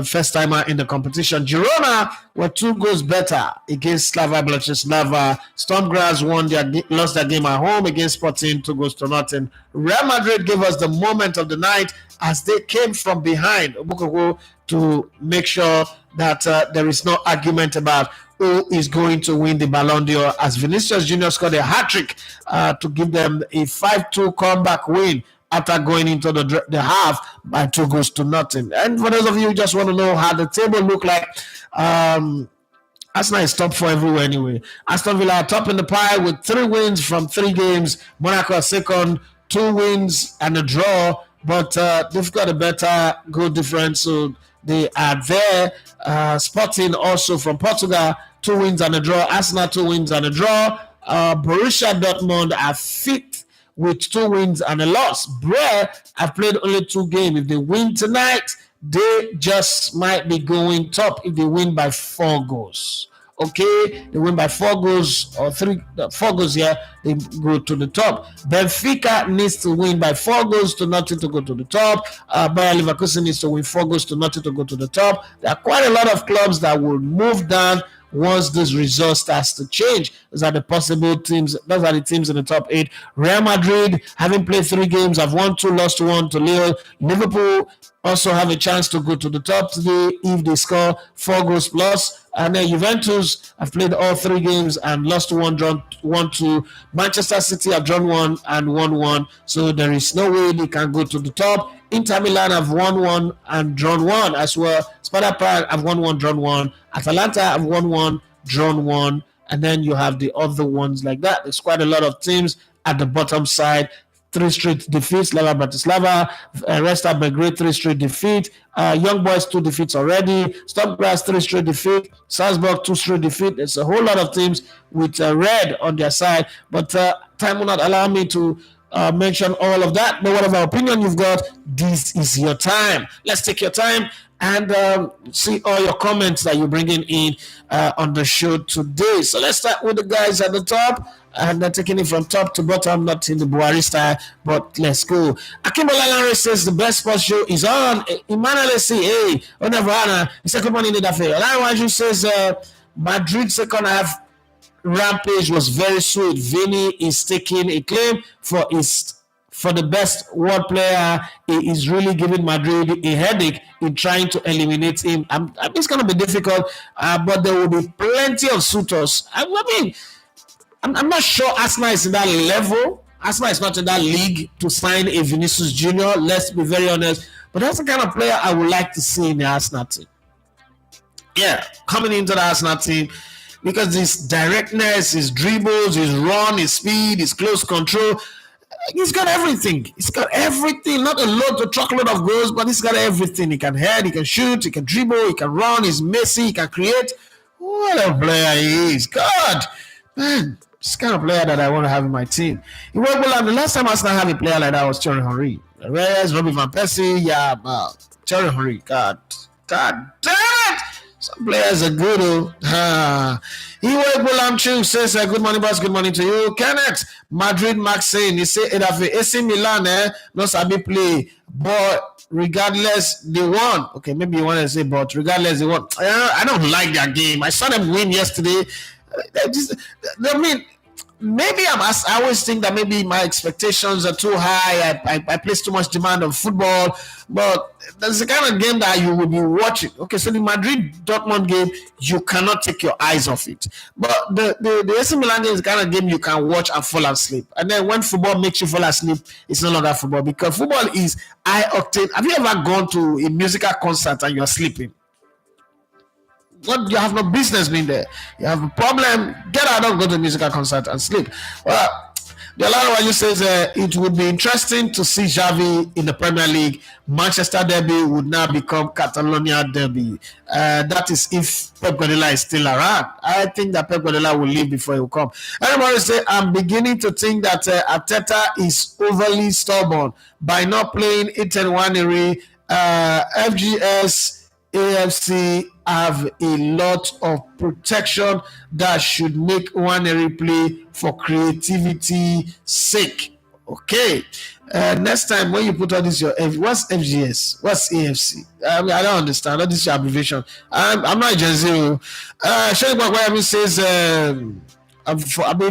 first timer in the competition. Girona were 2 goals better against Slava Bratislava. Stormgrass lost their game at home against Sporting, 2 goals to nothing. Real Madrid gave us the moment of the night as they came from behind to make sure that there is no argument about who is going to win the Ballon d'Or, as Vinicius Jr scored a hat-trick to give them a 5-2 comeback win after going into the half by 2 goals to nothing. And for those of you who just want to know how the table look like, Arsenal is top 4 everywhere anyway. Aston Villa are top in the pie with 3 wins from 3 games. Monaco are second, 2 wins and a draw, but they've got a better goal difference, so they are there. Sporting also from Portugal, 2 wins and a draw. Arsenal 2 wins and a draw. Borussia Dortmund are 5th with 2 wins and a loss. Brest have played only 2 games. If they win tonight, they just might be going top if they win by 4 goals. Okay, they win by 4 goals or 4 goals here, they go to the top. Benfica needs to win by 4 goals to nothing to go to the top. Bayer Leverkusen needs to win 4 goals to nothing to go to the top. There are quite a lot of clubs that will move down once this result starts to change. Those are the possible teams. Those are the teams in the top 8. Real Madrid, having played 3 games, have won 2, lost 1 to Lille. Liverpool also have a chance to go to the top today if they score 4 goals plus. And then Juventus have played all 3 games and lost 1, drawn 1 to Manchester City have drawn 1 and won 1. So there is no way they can go to the top. Inter Milan have won 1 and drawn 1 as well. Sparta Prague have won 1, drawn 1. Atalanta have won 1, drawn 1. And then you have the other ones like that. There's quite a lot of teams at the bottom side. 3 straight defeats. Slava Bratislava, Resta Belgrade, 3 straight defeat. Young Boys 2 defeats already. Stormgrass 3 straight defeat. Salzburg 2 straight defeat. There's a whole lot of teams with red on their side, but time will not allow me to mention all of that. But whatever opinion you've got, this is your time. Let's take your time and see all your comments that you're bringing in on the show today. So let's start with the guys at the top. And they're taking it from top to bottom, not in the Buhari style, but let's go. Akimbola Lanre says the best sports show is on. Emmanuel C. Hey, Onavana, second one in the Dafe. Olajuwon says Madrid second half rampage was very sweet. Vinny is taking a claim for the best world player. He is really giving Madrid a headache in trying to eliminate him. It's going to be difficult, but there will be plenty of suitors. I'm not sure Arsenal is in that level. Arsenal is not in that league to sign a Vinicius Jr. Let's be very honest. But that's the kind of player I would like to see in the Arsenal team. Yeah, coming into the Arsenal team, because his directness, his dribbles, his run, his speed, his close control, he's got everything. He's got everything. Not a truckload of goals, but he's got everything. He can head, he can shoot, he can dribble, he can run, he's messy, he can create. What a player he is. God, man. This kind of player that I want to have in my team. The last time Arsenal had a player like that was Thierry Henry. Reyes, Robin Van Persie, Thierry Henry. God damn it! Some players are good. Iwe says, good morning, boss. Good morning to you. Kenneth, Madrid, Maxine. He said, AC Milan, no sabi play. But regardless, they won. Okay, maybe you want to say, but regardless, they won. I don't like that game. I saw them win yesterday. Maybe I always think that maybe my expectations are too high. I place too much demand on football, but there's the kind of game that you will be watching. Okay, so the Madrid-Dortmund game, you cannot take your eyes off it. But the AC Milan game is the kind of game you can watch and fall asleep. And then when football makes you fall asleep, it's no longer football, because football is high octane. Have you ever gone to a musical concert and you're sleeping? What, you have no business being there. You have a problem, get out, don't go to a musical concert and sleep. Well, the Olajuwon says it would be interesting to see Xavi in the Premier League. Manchester derby would now become Catalonia derby. That is if Pep Guardiola is still around. I think that Pep Guardiola will leave before he will come. Everybody say, I'm beginning to think that Arteta is overly stubborn by not playing Etienne Nwaneri. FGS AFC have a lot of protection that should make one replay for creativity sake. Okay. Next time when you put all this, what's FGS? What's AFC? I don't understand. All this your abbreviation. I'm not Gen Z. Shane Bakwayami says,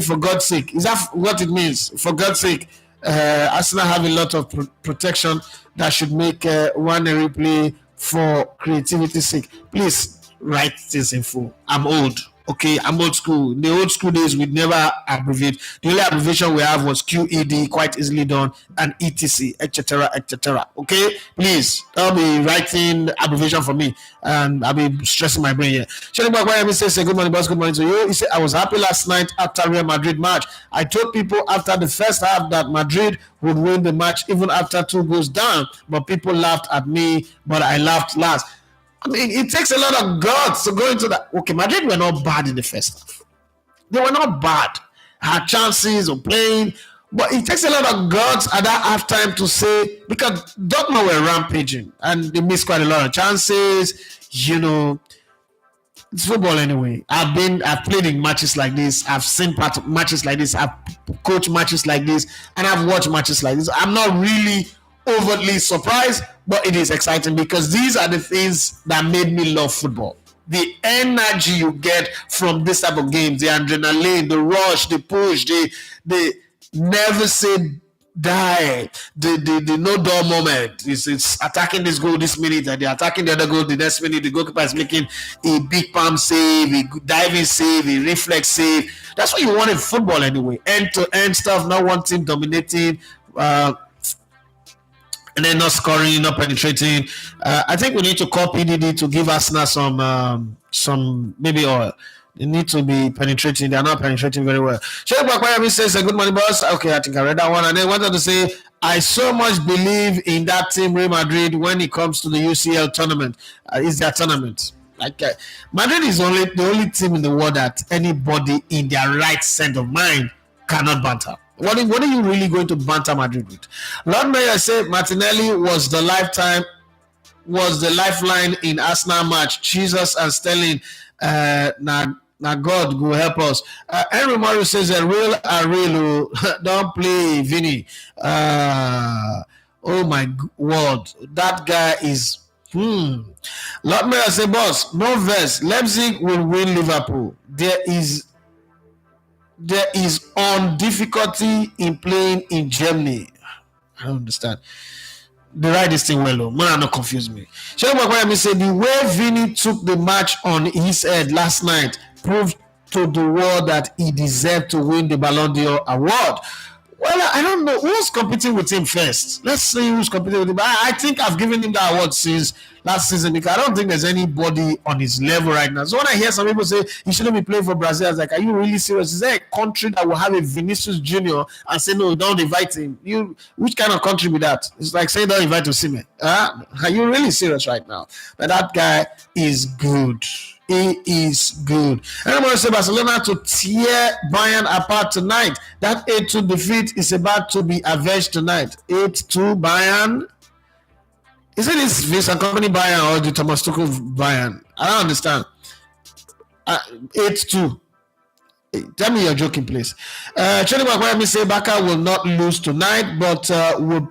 for God's sake. Is that what it means? For God's sake, Arsenal have a lot of protection that should make one replay for creativity's sake. Please write this in full. I'm old. Okay, I'm old school. In the old school days, we'd never abbreviate. The only abbreviation we have was QED, quite easily done, and ETC, etc., etc. Okay, please don't be writing abbreviation for me, and I'll be stressing my brain here. Shane Bakwayami says, "Good morning, boss. Good morning to you." He said, "I was happy last night after Real Madrid match. I told people after the first half that Madrid would win the match even after 2 goes down, but people laughed at me, but I laughed last." I mean, it takes a lot of guts to go into that. Okay, Madrid were not bad in the first half. They were not bad. Had chances of playing, but it takes a lot of guts at that halftime to say, because Dortmund were rampaging and they missed quite a lot of chances. You know, it's football anyway. I've played in matches like this. I've seen matches like this. I've coached matches like this, and I've watched matches like this. I'm not really overtly surprised, but it is exciting because these are the things that made me love football. The energy you get from this type of games, the adrenaline, the rush, the push, the never say die, the no door moment. It's attacking this goal this minute and they're attacking the other goal the next minute. The goalkeeper is making a big palm save, a diving save, a reflex save. That's what you want in football anyway. End-to-end stuff, not one team dominating, and then not scoring, not penetrating. I think we need to call PDD to give Arsenal some maybe, or they need to be penetrating. They are not penetrating very well. Shane Bakwayami says, "Good morning, boss." Okay, I think I read that one. And then wanted to say, "I so much believe in that team, Real Madrid, when it comes to the UCL tournament. It's their tournament. Like Madrid is the only team in the world that anybody in their right sense of mind cannot banter. What are you really going to banter Madrid with?" Lord Mayor said Martinelli was the lifeline in Arsenal match. Jesus and Sterling, now God go help us. Henry Mario says a real don't play Vinny. Oh my word, that guy is. Lord Mayor said, "Boss, no verse. Leipzig will win Liverpool. There is on difficulty in playing in Germany." I don't understand. They write this thing well, man, not confuse me. Shane Bakwayami said the way Vinny took the match on his head last night proved to the world that he deserved to win the Balon d'Or award. Well, I don't know who's competing with him first. Let's see who's competing with him. I think I've given him the award since last season because I don't think there's anybody on his level right now. So when I hear some people say he shouldn't be playing for Brazil, I was like, are you really serious? Is there a country that will have a Vinicius Jr and say no, don't invite him? Which kind of country be that? It's like saying don't invite Osimhen. Are you really serious right now? But that guy is good. He is good. And I'm going to say Barcelona to tear Bayern apart tonight. That 8-2 defeat is about to be avenged tonight. 8-2 Bayern. Is it this Vincent Company Bayern or the Thomas Tuchel Bayern? I don't understand. 8-2. Tell me you're joking, please. Choni Bakwayami say Barca will not lose tonight, but will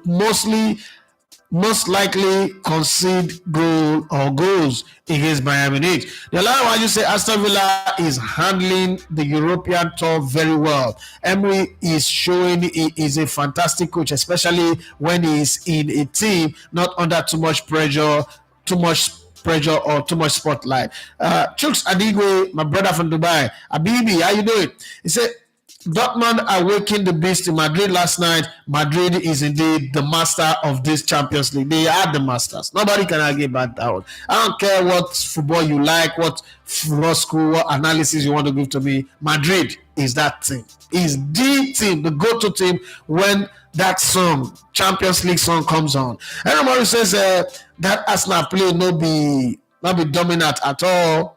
most likely concede goals against Bayern Munich. The other one you say Aston Villa is handling the European tour very well. Emery is showing he is a fantastic coach, especially when he is in a team not under too much pressure or too much spotlight. Chuks Adigwe, my brother from Dubai. Abibi, how you doing? He said Dortmund awakened the beast in Madrid last night. Madrid is indeed the master of this Champions League. They are the masters. Nobody can argue about that one. I don't care what football you like, what football school, what analysis you want to give to me. Madrid is that team. Is the team, the go-to team when that song, Champions League song comes on. And Romero says that Arsenal play not be dominant at all.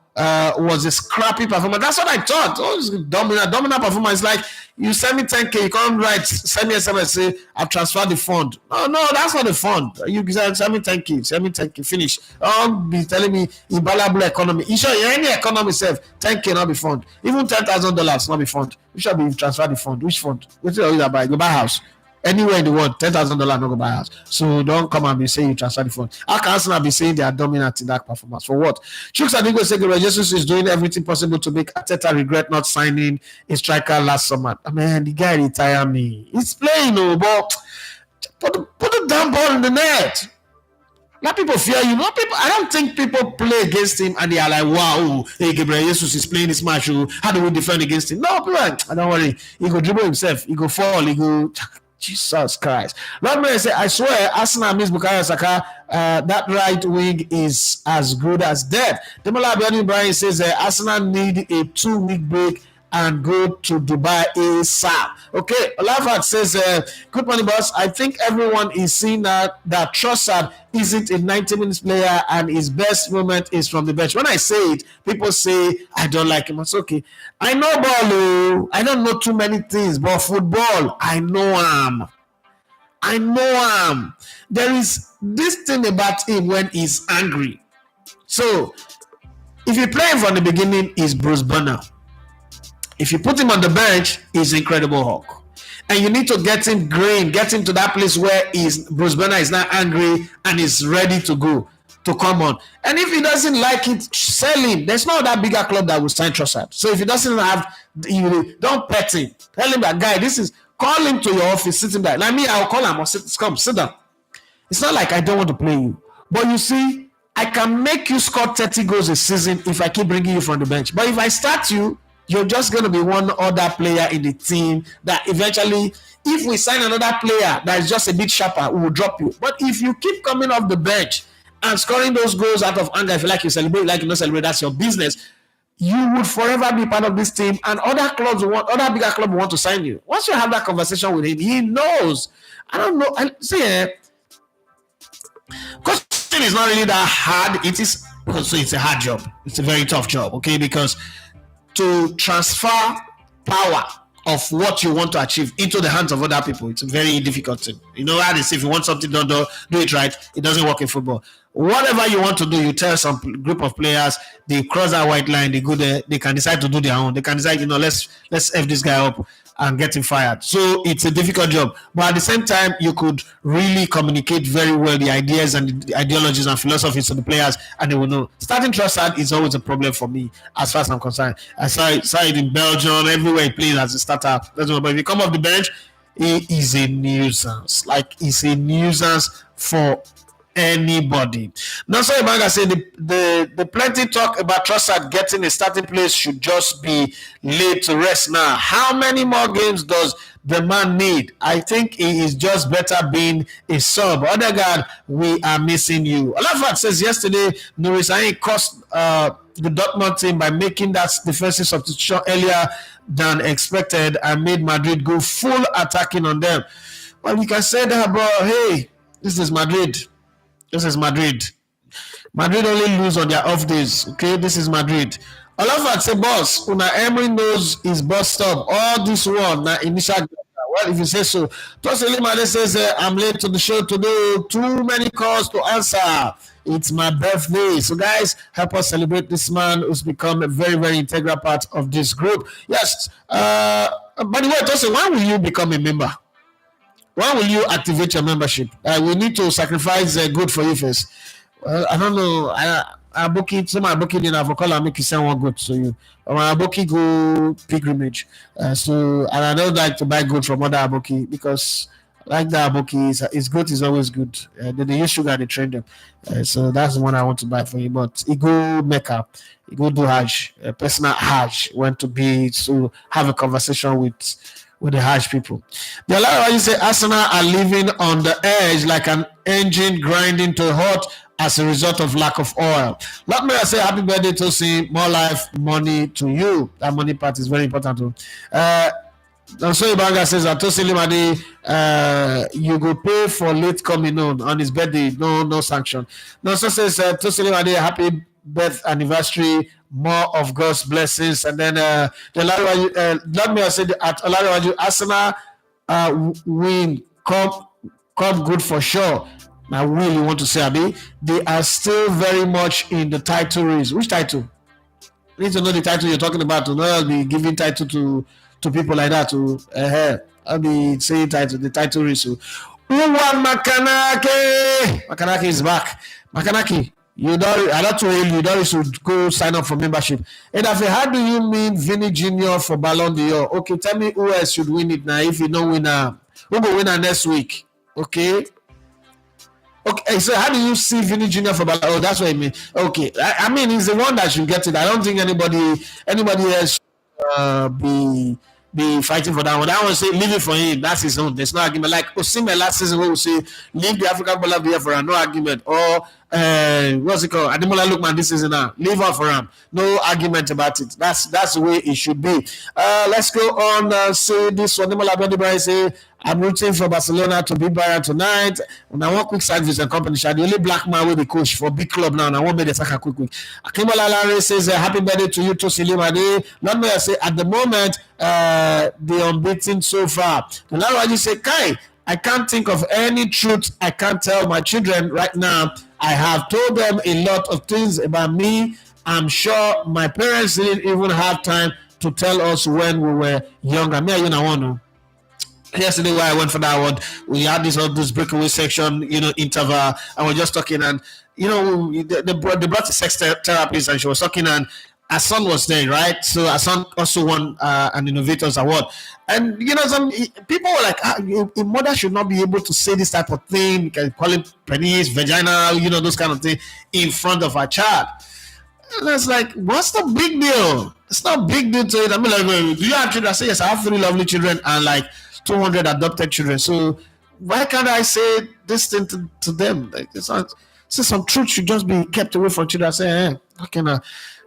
was a scrappy performance. That's what I thought. Oh, dominant performance. Like you send me 10K, you can't write, send me SMS, say I've transferred the fund. No, that's not the fund. You send me 10K, finish. Don't be telling me infallible economy. You sure any economy self 10K not be fund. Even $10,000 not be fund. You should be transfer the fund. Which fund? What do you buy? Go buy house. Anywhere in the world, $10,000 not go buy house. So don't come and be saying you transfer the fund. How can Arsenal be saying they are dominant in that performance? For what? Chuks Adigo said Jesus is doing everything possible to make Arteta regret not signing a striker last summer. I mean, the guy retired me. He's playing, but put the damn ball in the net. Now people fear you. I don't think people play against him and they are like, wow, hey, Gabriel Jesus is playing this match. How do we defend against him? No, people are like, don't worry. He go dribble himself. He go fall. He go... Jesus Christ. Lord Mayor say, I swear, Arsenal miss Bukayo Saka. That right wing is as good as dead. Demola Abiodun Ibrahim says Arsenal need a 2-week break and go to Dubai ASAP. Okay, Olafat says, good morning, boss. I think everyone is seeing that Trossard isn't a 90 minutes player and his best moment is from the bench. When I say it, people say, I don't like him. It's okay. I know ball. I don't know too many things, but football, I know him. There is this thing about him when he's angry. So, if you play him from the beginning, he's Bruce Banner. If you put him on the bench, he's Incredible Hulk. And you need to get him green, get him to that place where Bruce Banner is not angry and is ready to go, to come on. And if he doesn't like it, sell him. There's no other bigger club that will sign Trossard. So if he doesn't have, don't pet him. Tell him that, guy, call him to your office, sit him there. Like me, I'll call him, sit down. It's not like I don't want to play you. But you see, I can make you score 30 goals a season if I keep bringing you from the bench. But if I start you, you're just going to be one other player in the team that eventually, if we sign another player that is just a bit sharper, we will drop you. But if you keep coming off the bench and scoring those goals out of anger, if you like, you celebrate, like you don't celebrate, that's your business, you would forever be part of this team and other bigger clubs want to sign you. Once you have that conversation with him, he knows. I don't know. Coaching is not really that hard. It's a hard job. It's a very tough job, okay? Because to transfer power of what you want to achieve into the hands of other people, it's a very difficult thing. You know how they say, if you want something done, do it right. It doesn't work in football. Whatever you want to do, you tell some group of players, they cross that white line, they go there, they can decide to do their own. They can decide, let's F this guy up and get him fired. So it's a difficult job. But at the same time, you could really communicate very well the ideas and the ideologies and philosophies to the players, and they will know. Starting Trossard is always a problem for me, as far as I'm concerned. I saw it in Belgium, everywhere he plays as a starter. But if you come off the bench, he is a nuisance. Like, he's a nuisance for anybody. Now, so Ibanga said the plenty talk about Trossard getting a starting place should just be laid to rest now. How many more games does the man need? I think he is just better being a sub. Odegaard, we are missing you. Olafat says yesterday, Nuri Sahin cost the Dortmund team by making that defensive substitution earlier than expected and made Madrid go full attacking on them. Well, you can say that, but hey, this is Madrid. Madrid only lose on their off days. Okay, this is Madrid. Olafat say, boss, Una Emery knows his boss stop. All this one, now initial. Well, if you say so. Toseli Made says, I'm late to the show today. Too many calls to answer. It's my birthday. So, guys, help us celebrate this man who's become a very, very integral part of this group. Yes. By the way, Toseli, when will you become a member? When will you activate your membership? We need to sacrifice good for you first. I don't know. I book it. Some I book it in Avocado and make you send one good to you. I book it go pilgrimage. And I don't like to buy good from other aboki because like the aboki is good is always good. They use sugar, they train them. So that's the one I want to buy for you. But it go makeup, it go do Hajj, personal Hajj. Want to be to have a conversation with the Hajj people. The other you say Arsenal are living on the edge like an engine grinding to hot as a result of lack of oil. Let me say happy birthday to see more life, money to you. That money part is very important too. So Ibanga says that Tosin Limade, you go pay for late coming on his birthday. No sanction. No, so says Tosin Limade, happy birth anniversary more of God's blessings. And then let me say at Olariwaju, Arsenal win come good for sure. Now, will you want to say, Abi? They are still very much in the title race. Which title? You need to know the title you're talking about to not be giving title to people like that. I'll be saying the title race. Who won Makanaki? Makanaki is back. Makanaki, I don't tell you don't should go sign up for membership. And how do you mean Vinny Jr for Balon d'Or? Okay, tell me who else should win it now if you don't win who will win next week? Okay, so how do you see Vinny Jr for Balon? Oh, that's what I mean. Okay, I mean he's the one that should get it. I don't think anybody else be fighting for that one. That one say leave it for him. That's his own. There's no argument. Like Osimhen last season, where we say leave the African Ball of the Year for him. No argument. Or what's it called? Ademola Lookman this season now. Leave out for him. No argument about it. That's the way it should be. Let's go on. Say this one. Ademola Abedibari say I'm rooting for Barcelona to beat Bayern tonight. And I want quick service and company. The only black man with the coach for big club now. And I want me to take a quick. Akimola Lare says happy birthday to you, Tosili Made. Not me say at the moment they unbeaten so far. And now I say, Kai, I can't think of any truth I can't tell my children right now. I have told them a lot of things about me. I'm sure my parents didn't even have time to tell us when we were younger. Me, you know, yesterday when I went for that one, we had this breakaway section, interval, and we're just talking, and they brought a sex therapist, and she was talking, and her son was there, right? So her son also won an Innovators Award, and some people were like, a mother should not be able to say this type of thing. You can call it penis, vagina, those kind of things in front of her child. And it's like, what's the big deal? It's not a big deal to it. I mean, like, do you have children? I say yes, I have 3 lovely children and like 200 adopted children. So why can't I say this thing to them? Like, it's not. Some truth should just be kept away from children. I say, how can I?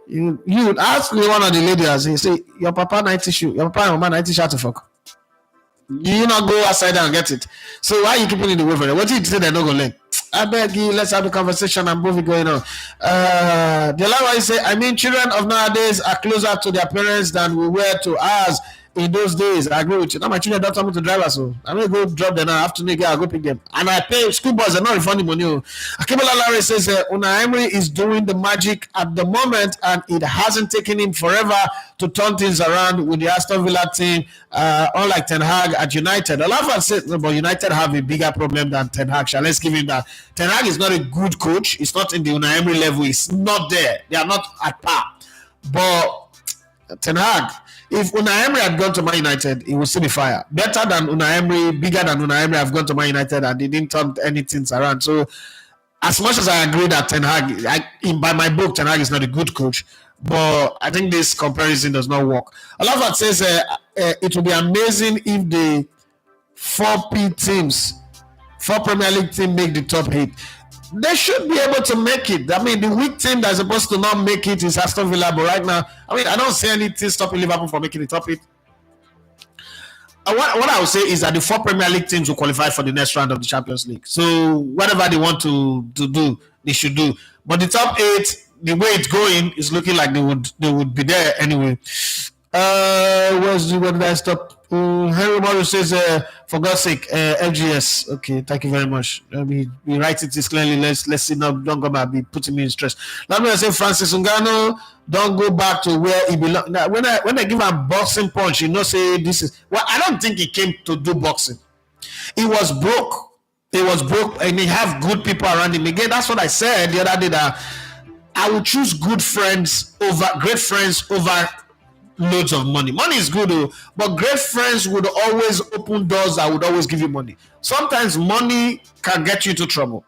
You would ask me one of the ladies, you say, your papa 90 shoe, your papa and mama 90 shot to fuck. You not go outside and get it. So why are you keeping it away from them? What did you say they're not going to learn? I beg you, let's have the conversation and move it going on. The other one say, I mean, children of nowadays are closer to their parents than we were to ours in those days. I agree with you. Now my children don't tell me to drive us, so I'm going to go drop them now. Afternoon, I'll go pick them. And I pay school bus, they're not refunding money. Akibola Larry says, Unai Emery is doing the magic at the moment, and it hasn't taken him forever to turn things around with the Aston Villa team, unlike Ten Hag at United. A lot of us said, but United have a bigger problem than Ten Hag. Let's give him that. Ten Hag is not a good coach. It's not in the Unai Emery level. It's not there. They are not at par. But Ten Hag, if Unai Emery had gone to Man United, it would still be fire. Better than Unai Emery, bigger than Unai Emery have gone to Man United, and they didn't turn anything around. So, as much as I agree that Ten Hag, by my book, Ten Hag is not a good coach, but I think this comparison does not work. A lot of that says it would be amazing if the 4 Premier League teams make the top 8. They should be able to make it. I mean, the weak team that's supposed to not make it is Aston Villa, but right now, I mean, I don't see anything stopping Liverpool from making the top 8. What I would say is that the 4 Premier League teams will qualify for the next round of the Champions League. So whatever they want to do, they should do. But the top 8, the way it's going, is looking like they would be there anyway. Where did I stop? Henry Morris says, for God's sake, FGS. Okay, thank you very much. We write it clearly. Let's see. Don't go back. Be putting me in stress. Now I'm gonna say Francis Ngannou, don't go back to where he belongs. Now, when I give a boxing punch, say this is. Well, I don't think he came to do boxing. He was broke. And he have good people around him. Again, that's what I said the other day, that I would choose great friends over loads of money. Money is good, but great friends would always open doors that would always give you money. Sometimes money can get you into trouble.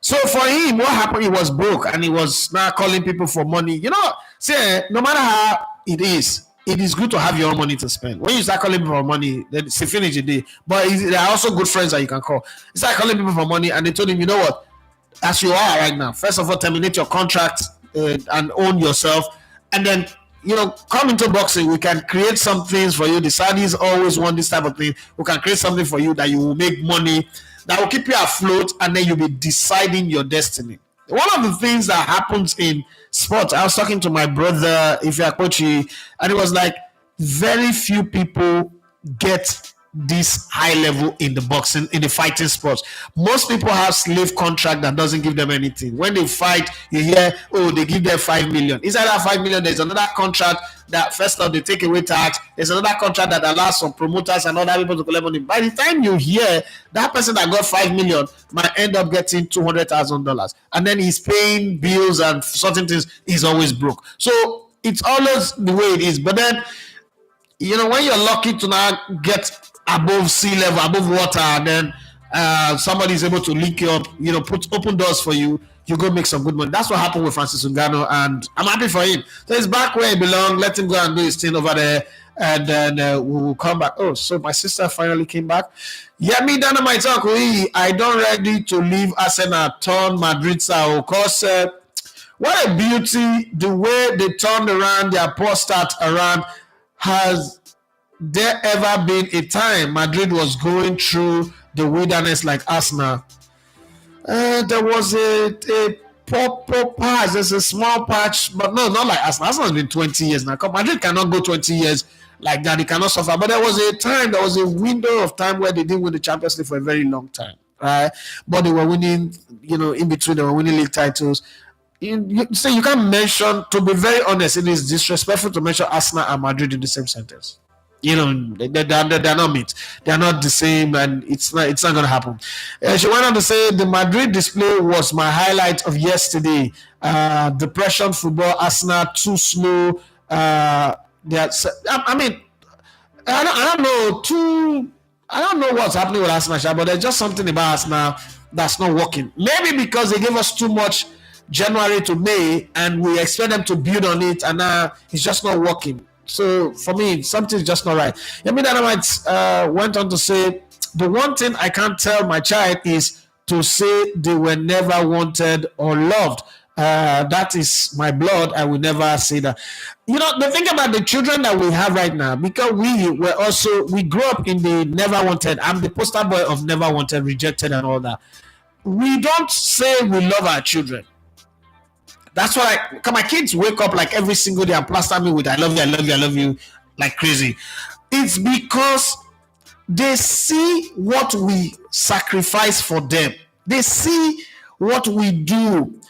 So for him, what happened? He was broke and he was now calling people for money. Say no matter how it is good to have your own money to spend. When you start calling people for money, then it's a finish the day. But there are also good friends that you can call. You start calling people for money, and they told him, you know what? As you are right now, first of all, terminate your contract and own yourself, and then come into boxing. We can create some things for you. The Saudis always want this type of thing. We can create something for you that you will make money, that will keep you afloat, and then you'll be deciding your destiny. One of the things that happens in sports, I was talking to my brother, Ifya Kochi, and it was like very few people get this high level in the boxing, in the fighting sports. Most people have slave contract that doesn't give them anything. When they fight, you hear, oh, they give them 5 million. Inside that 5 million, there's another contract that first off they take away tax. There's another contract that allows some promoters and other people to collect money. By the time you hear that person that got 5 million might end up getting $200,000, and then he's paying bills and certain things, he's always broke. So it's always the way it is. But then, you know, when you're lucky to now get above sea level, above water, and then somebody is able to link you up, you know, open doors for you, you go make some good money. That's what happened with Francis Ngannou, and I'm happy for him. So he's back where he belongs. Let him go and do his thing over there, and then we'll come back. Oh, so my sister finally came back. Yeah, me down on my talk. I don't ready to leave Arsenal, turn Madrid side, because what a beauty the way they turned around their poor start around. Has there ever been a time Madrid was going through the wilderness like Arsenal? There was a poor patch. There's a small patch, but no, not like Arsenal. Arsenal has been 20 years now. Madrid cannot go 20 years like that. They cannot suffer. But there was a window of time where they didn't win the Champions League for a very long time, right? But they were winning, you know, in between, they were winning league titles. You can't mention, to be very honest, it is disrespectful to mention Arsenal and Madrid in the same sentence. You know, they're not meet. They're not the same, and it's not going to happen. She went on to say, the Madrid display was my highlight of yesterday. Depression football, Arsenal too slow. I don't know what's happening with Arsenal, but there's just something about Arsenal that's not working. Maybe because they gave us too much January to May, and we expect them to build on it, and it's just not working. So for me, something's just not right. Yemi Dynamite went on to say, the one thing I can't tell my child is to say they were never wanted or loved. That is my blood. I will never say that. You know, the thing about the children that we have right now, because we grew up in the never wanted. I'm the poster boy of never wanted, rejected, and all that. We don't say we love our children. That's why my kids wake up like every single day and plaster me with I love you, I love you, I love you, like crazy. It's because they see what we sacrifice for them. They see what we do.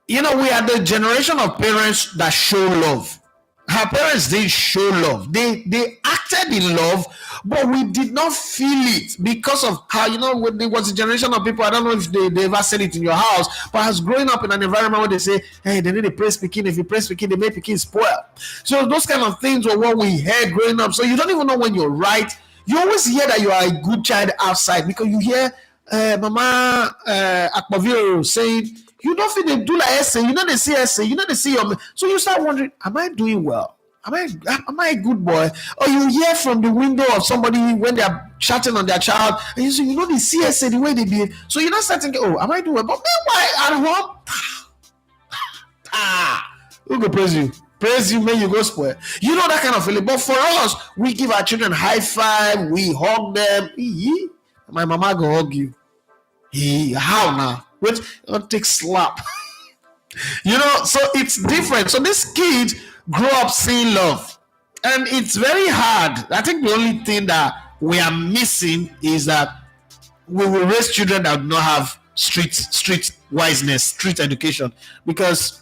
You know, we are the generation of parents that show love. Our parents didn't show love. They acted in love, but we did not feel it because of how, you know, when there was a generation of people, I don't know if they ever said it in your house, but I was growing up in an environment where they say, hey, they need a praise Pekin. If you praise Pekin, they make Pekin spoil. So those kind of things were what we heard growing up. So you don't even know when you're right. You always hear that you are a good child outside because you hear Mama Akpaviro saying, you don't feel they do like essay, you know they see essay, you know they see your. So you start wondering, am I doing well? Am I a good boy? Or you hear from the window of somebody when they are chatting on their child, and you say, you know, they see essay the way they behave. So you're not starting to, oh, am I doing well? But meanwhile, at home, who go praise you? Praise you, man, you go spoil. You know that kind of feeling. But for us, we give our children high five, we hug them. My mama go hug you. How now? Wait, don't take slap. You know, so it's different. So this kid grew up seeing love, and it's very hard. I think the only thing that we are missing is that we will raise children that do not have street wiseness, street education, because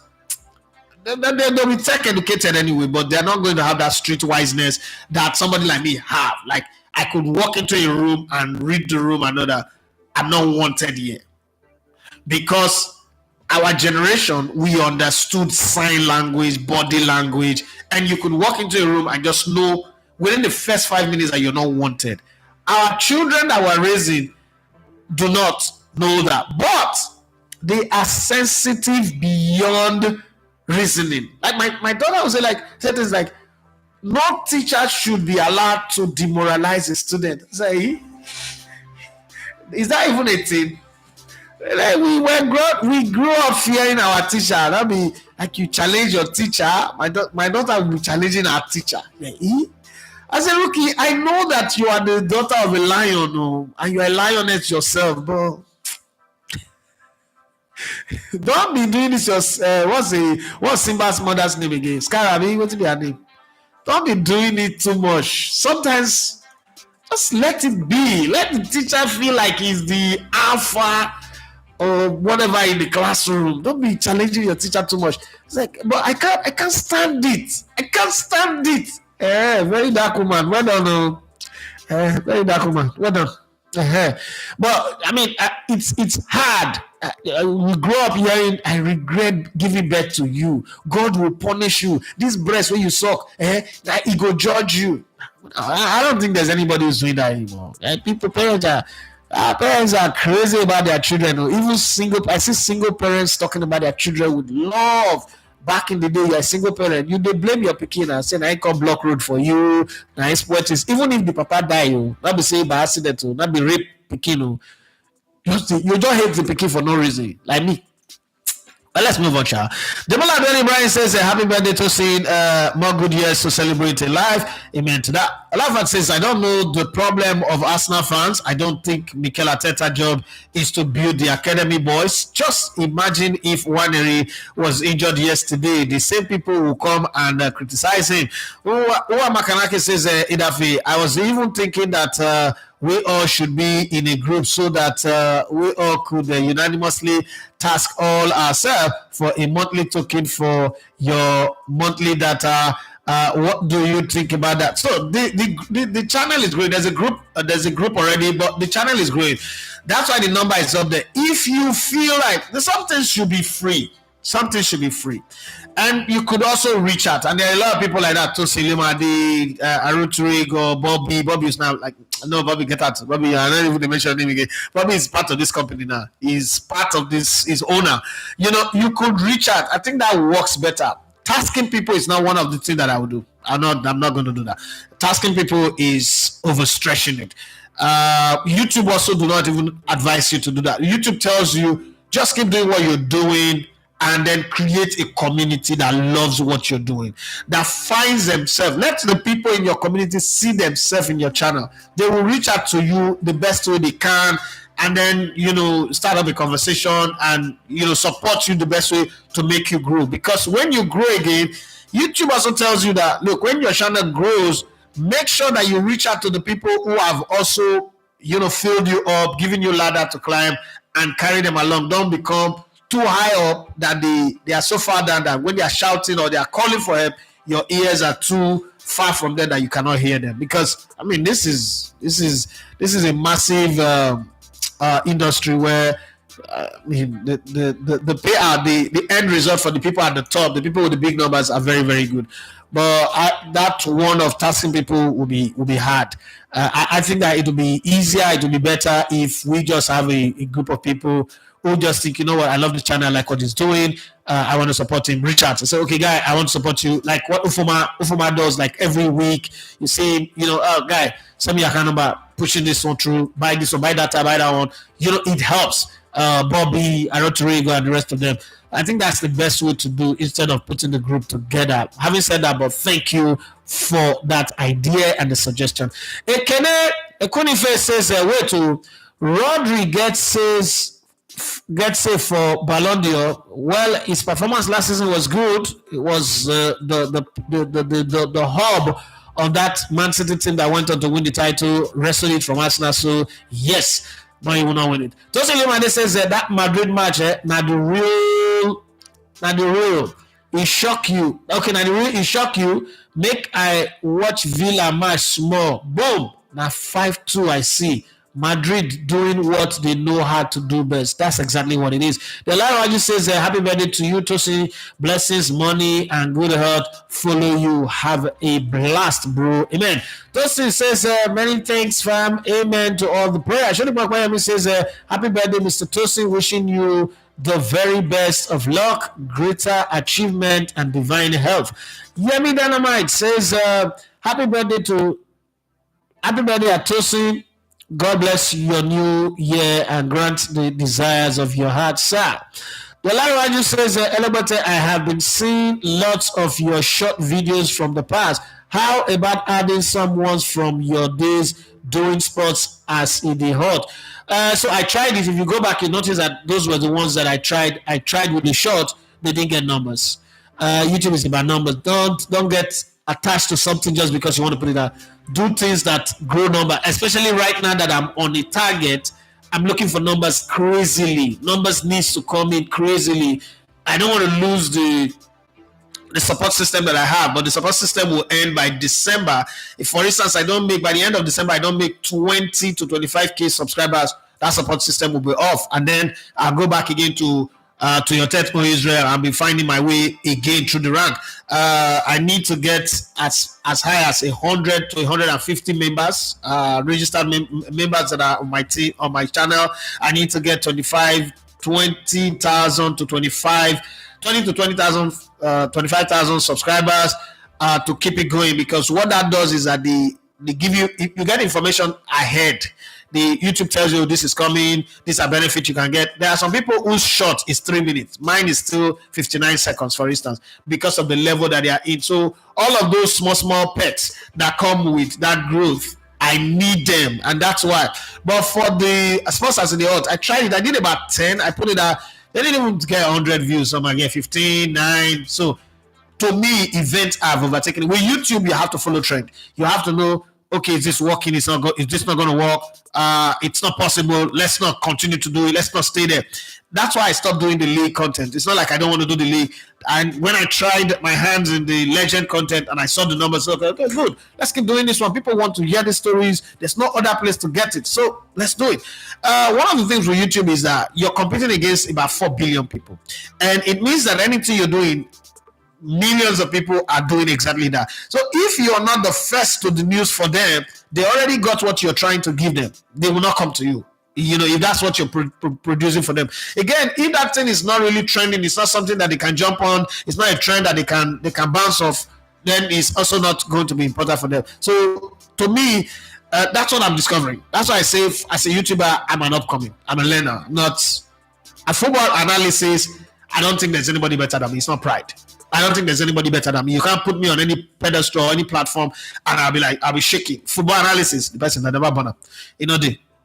they'll be tech educated anyway, but they're not going to have that street wiseness that somebody like me have. Like, I could walk into a room and read the room and know that I'm not wanted here. Because our generation, we understood sign language, body language, and you could walk into a room and just know within the first 5 minutes that you're not wanted. Our children that we're raising do not know that, but they are sensitive beyond reasoning. Like my daughter would say, said things like, no teacher should be allowed to demoralize a student. Say, is that even a thing? Like we grew up fearing our teacher. That be like you challenge your teacher. My daughter will be challenging her teacher. Like, I said, Rookie, I know that you are the daughter of a lion, and you are a lioness yourself, but Don't be doing this. What's Simba's mother's name again? Scaraby, what's her name? Don't be doing it too much. Sometimes just let it be. Let the teacher feel like he's the alpha or whatever in the classroom. Don't be challenging your teacher too much. It's like, but I can't stand it. I can't stand it. Very dark woman. Well done. Very dark woman. Well done. But I mean, it's hard. We grow up hearing, I regret giving birth to you. God will punish you. This breast when you suck, he go judge you. I don't think there's anybody who's doing that anymore. Parents are crazy about their children. Even I see single parents talking about their children with love. Back in the day, you're a single parent. You they blame your pikin and say, "I come block road for you." Nice poetry. Even if the papa die, you not be say by accident, not be rape pikin. You just hate the pikin for no reason, like me. But let's move on, child. Demola Benny Brian says, happy birthday to seeing more good years to celebrate in life. Amen to that. Alafat says, I don't know the problem of Arsenal fans. I don't think Mikel Arteta's job is to build the academy boys. Just imagine if Waneri was injured yesterday. The same people will come and criticize him. Uwa Makanaki says, Idafi, I was even thinking that we all should be in a group so that we all could unanimously task all ourselves for a monthly token for your monthly data. What do you think about that? So the channel is growing. There's a group already, but the channel is growing. That's why the number is up there. If you feel like something should be free, and you could also reach out. And there are a lot of people like that. Tosi Limadi, Arutrig, or Bobby. Bobby is now like, no, Bobby, get out. Bobby, I don't even mention him again. Bobby is part of this company now. He's part of this, his owner. You know, you could reach out. I think that works better. Tasking people is not one of the things that I would do. I'm not going to do that. Tasking people is overstretching it. YouTube also do not even advise you to do that. YouTube tells you, just keep doing what you're doing, and then create a community that loves what you're doing, that finds themselves. Let the people in your community see themselves in your channel. They will reach out to you the best way they can, and then, start up a conversation and, support you the best way to make you grow. Because when you grow again, YouTube also tells you that, look, when your channel grows, make sure that you reach out to the people who have also, filled you up, given you ladder to climb, and carry them along. Don't become too high up that they are so far down that when they are shouting or they are calling for help, your ears are too far from them that you cannot hear them. Because I mean, this is a massive industry where the payout, the end result for the people at the top, the people with the big numbers are very, very good. But that one of tasking people will be hard. I think that it will be easier, it will be better if we just have a group of people who just think, you know what, I love the channel, I like what he's doing, I want to support him. Reach out and say, okay, guy, I want to support you. Like what Ufoma does, like every week, you say, guy, send me your account number, pushing this one through, buy this one, buy that, buy that one. It helps. Bobby, Arotorigo, and the rest of them. I think that's the best way to do instead of putting the group together. Having said that, but thank you for that idea and the suggestion. Ekene Ekunife says, wait to Rodri gets it for Balon d'Or. Well, his performance last season was good. It was the hub of that Man City team that went on to win the title, wrestled it from Arsenal. So yes, but he will not win it. Tosi Limade says that Madrid match, not the real. It shock you. Okay, now the real it shock you. Make I watch Villa match small. Boom. Now 5-2 I see. Madrid doing what they know how to do best. That's exactly what it is. The Laraju says, happy birthday to you, Tosi. Blessings, money, and good health follow you. Have a blast, bro. Amen. Tosi says, many thanks, fam. Amen to all the prayer. Shoni says, happy birthday, Mr. Tosi. Wishing you the very best of luck, greater achievement, and divine health. Yemi Dynamite says, happy birthday at Tosi. God bless your new year and grant the desires of your heart, sir. The Laraju says, Elebate, I have been seeing lots of your short videos from the past. How about adding some ones from your days doing sports as in the hot? So I tried it. If you go back, you notice that those were the ones that I tried. I tried with the short. They didn't get numbers. YouTube is about numbers. Don't get attached to something just because you want to put it out. Do things that grow number, especially right now that I'm on a target. I'm looking for numbers crazily. Numbers needs to come in crazily. I don't want to lose the support system that I have, but the support system will end by December. If, for instance, by the end of December, I don't make 20 to 25K subscribers, that support system will be off. And then I'll go back again to your Tetmo Israel. I'll be finding my way again through the rank. I need to get as high as 100 to 150 members, registered members that are on my team, on my channel. I need to get 20,000 to 25,000 subscribers to keep it going, because what that does is that they give you get information ahead. The YouTube tells you this is coming, these are benefits you can get. There are some people whose short is 3 minutes. Mine is still 59 seconds, for instance, because of the level that they are in. So all of those small pets that come with that growth, I need them, and that's why. But for the sponsors in the odds, I tried it. I did about 10. I put it out. They didn't even get 100 views. Some I get 15, 9. So to me, events have overtaken. With YouTube, you have to follow trend. You have to know, okay, is this working? Is this not going to work? It's not possible. Let's not continue to do it. Let's not stay there. That's why I stopped doing the league content. It's not like I don't want to do the league. And when I tried my hands in the legend content and I saw the numbers, okay, good. Let's keep doing this one. People want to hear the stories. There's no other place to get it. So let's do it. One of the things with YouTube is that you're competing against about 4 billion people. And it means that anything you're doing, millions of people are doing exactly that. So if you're not the first to the news for them, they already got what you're trying to give them. They will not come to you. You know, if that's what you're producing for them. Again, if that thing is not really trending, it's not something that they can jump on, it's not a trend that they can bounce off, then it's also not going to be important for them. So to me, that's what I'm discovering. That's why I say, as a YouTuber, I'm an upcoming. I'm a learner, not a football analysis. I don't think there's anybody better than me. It's not pride. I don't think there's anybody better than me. You can't put me on any pedestal or any platform and I'll be shaking. Football analysis, the person that never born up.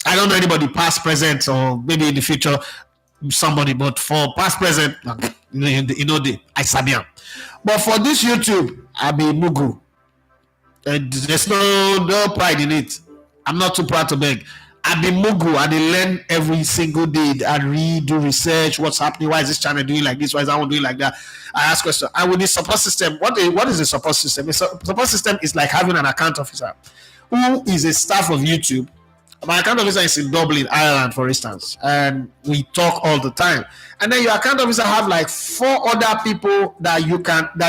I don't know anybody past, present, or maybe in the future somebody, but for past, present, I sabian. But for this YouTube, I be mugu. There's no pride in it. I'm not too proud to beg. I be mugu. I learn every single day. I read, do research. What's happening? Why is this channel doing like this? Why is that one doing like that? I ask questions. And with the support system, what is the support system? The support system is like having an account officer who is a staff of YouTube. My account officer is in Dublin, Ireland, for instance, and we talk all the time. And then your account officer have like 4 other people that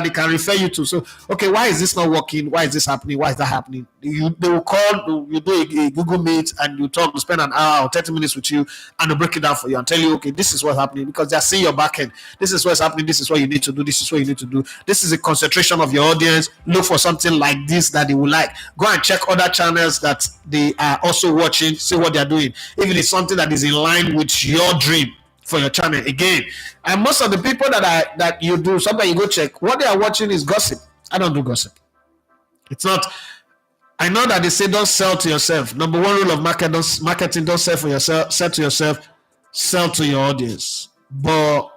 they can refer you to. So, okay, why is this not working? Why is this happening? Why is that happening? They will call, you do a Google Meet, and you talk, you spend an hour or 30 minutes with you, and they'll break it down for you and tell you, okay, this is what's happening, because they're seeing your back end. This is what's happening. This is what you need to do. This is what you need to do. This is a concentration of your audience. Look for something like this that they will like. Go and check other channels that they are also watching, see what they're doing. If it is something that is in line with your dream for your channel, again. And most of the people that you do, sometimes you go check, what they are watching is gossip. I don't do gossip. It's not. I know that they say don't sell to yourself. Number one rule of marketing, don't sell for yourself. Sell to yourself. Sell to your audience. But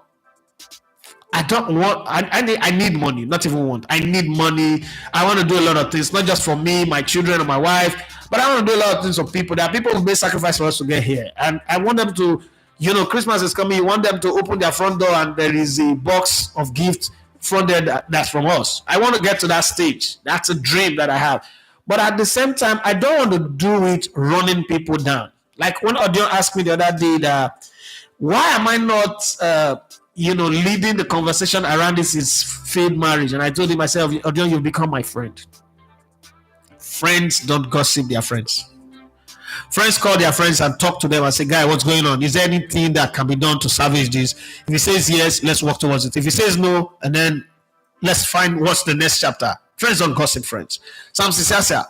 I don't want. I need money. Not even want. I need money. I want to do a lot of things, not just for me, my children, or my wife, but I want to do a lot of things for people. There are people who made sacrifice for us to get here, and I want them to. Christmas is coming. You want them to open their front door and there is a box of gifts from there that's from us. I want to get to that stage. That's a dream that I have. But at the same time, I don't want to do it running people down. Like when Odion asked me the other day that why am I not, leading the conversation around this is failed marriage? And I told him myself, Odion, you've become my friend. Friends don't gossip their friends. Friends call their friends and talk to them and say, guy, what's going on? Is there anything that can be done to salvage this? If he says yes, let's work towards it. If he says no, and then let's find what's the next chapter. Friends don't gossip friends. Sam Sisasa,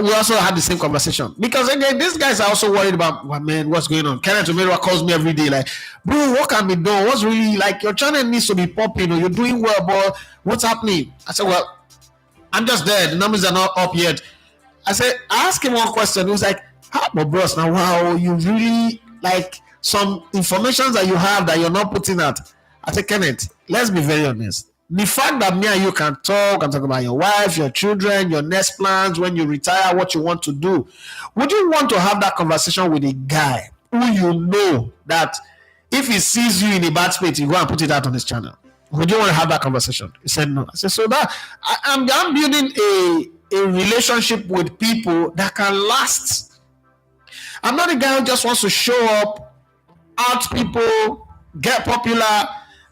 we also had the same conversation. Because again, these guys are also worried about, what's going on? Kenneth Omera calls me every day like, bro, what can be done? What's really, like, your channel needs to be popping, or you're doing well, but what's happening? I said, well, I'm just there. The numbers are not up yet. I asked him one question. He was like, "How, but bros, now wow, you really like some information that you have that you're not putting out." I said, Kenneth, let's be very honest. The fact that me and you can talk and talk about your wife, your children, your next plans, when you retire, what you want to do. Would you want to have that conversation with a guy who you know that if he sees you in a bad space, you go and put it out on his channel? Would you want to have that conversation? He said no. I said, so that I'm building a relationship with people that can last. I'm not a guy who just wants to show up, out people, get popular,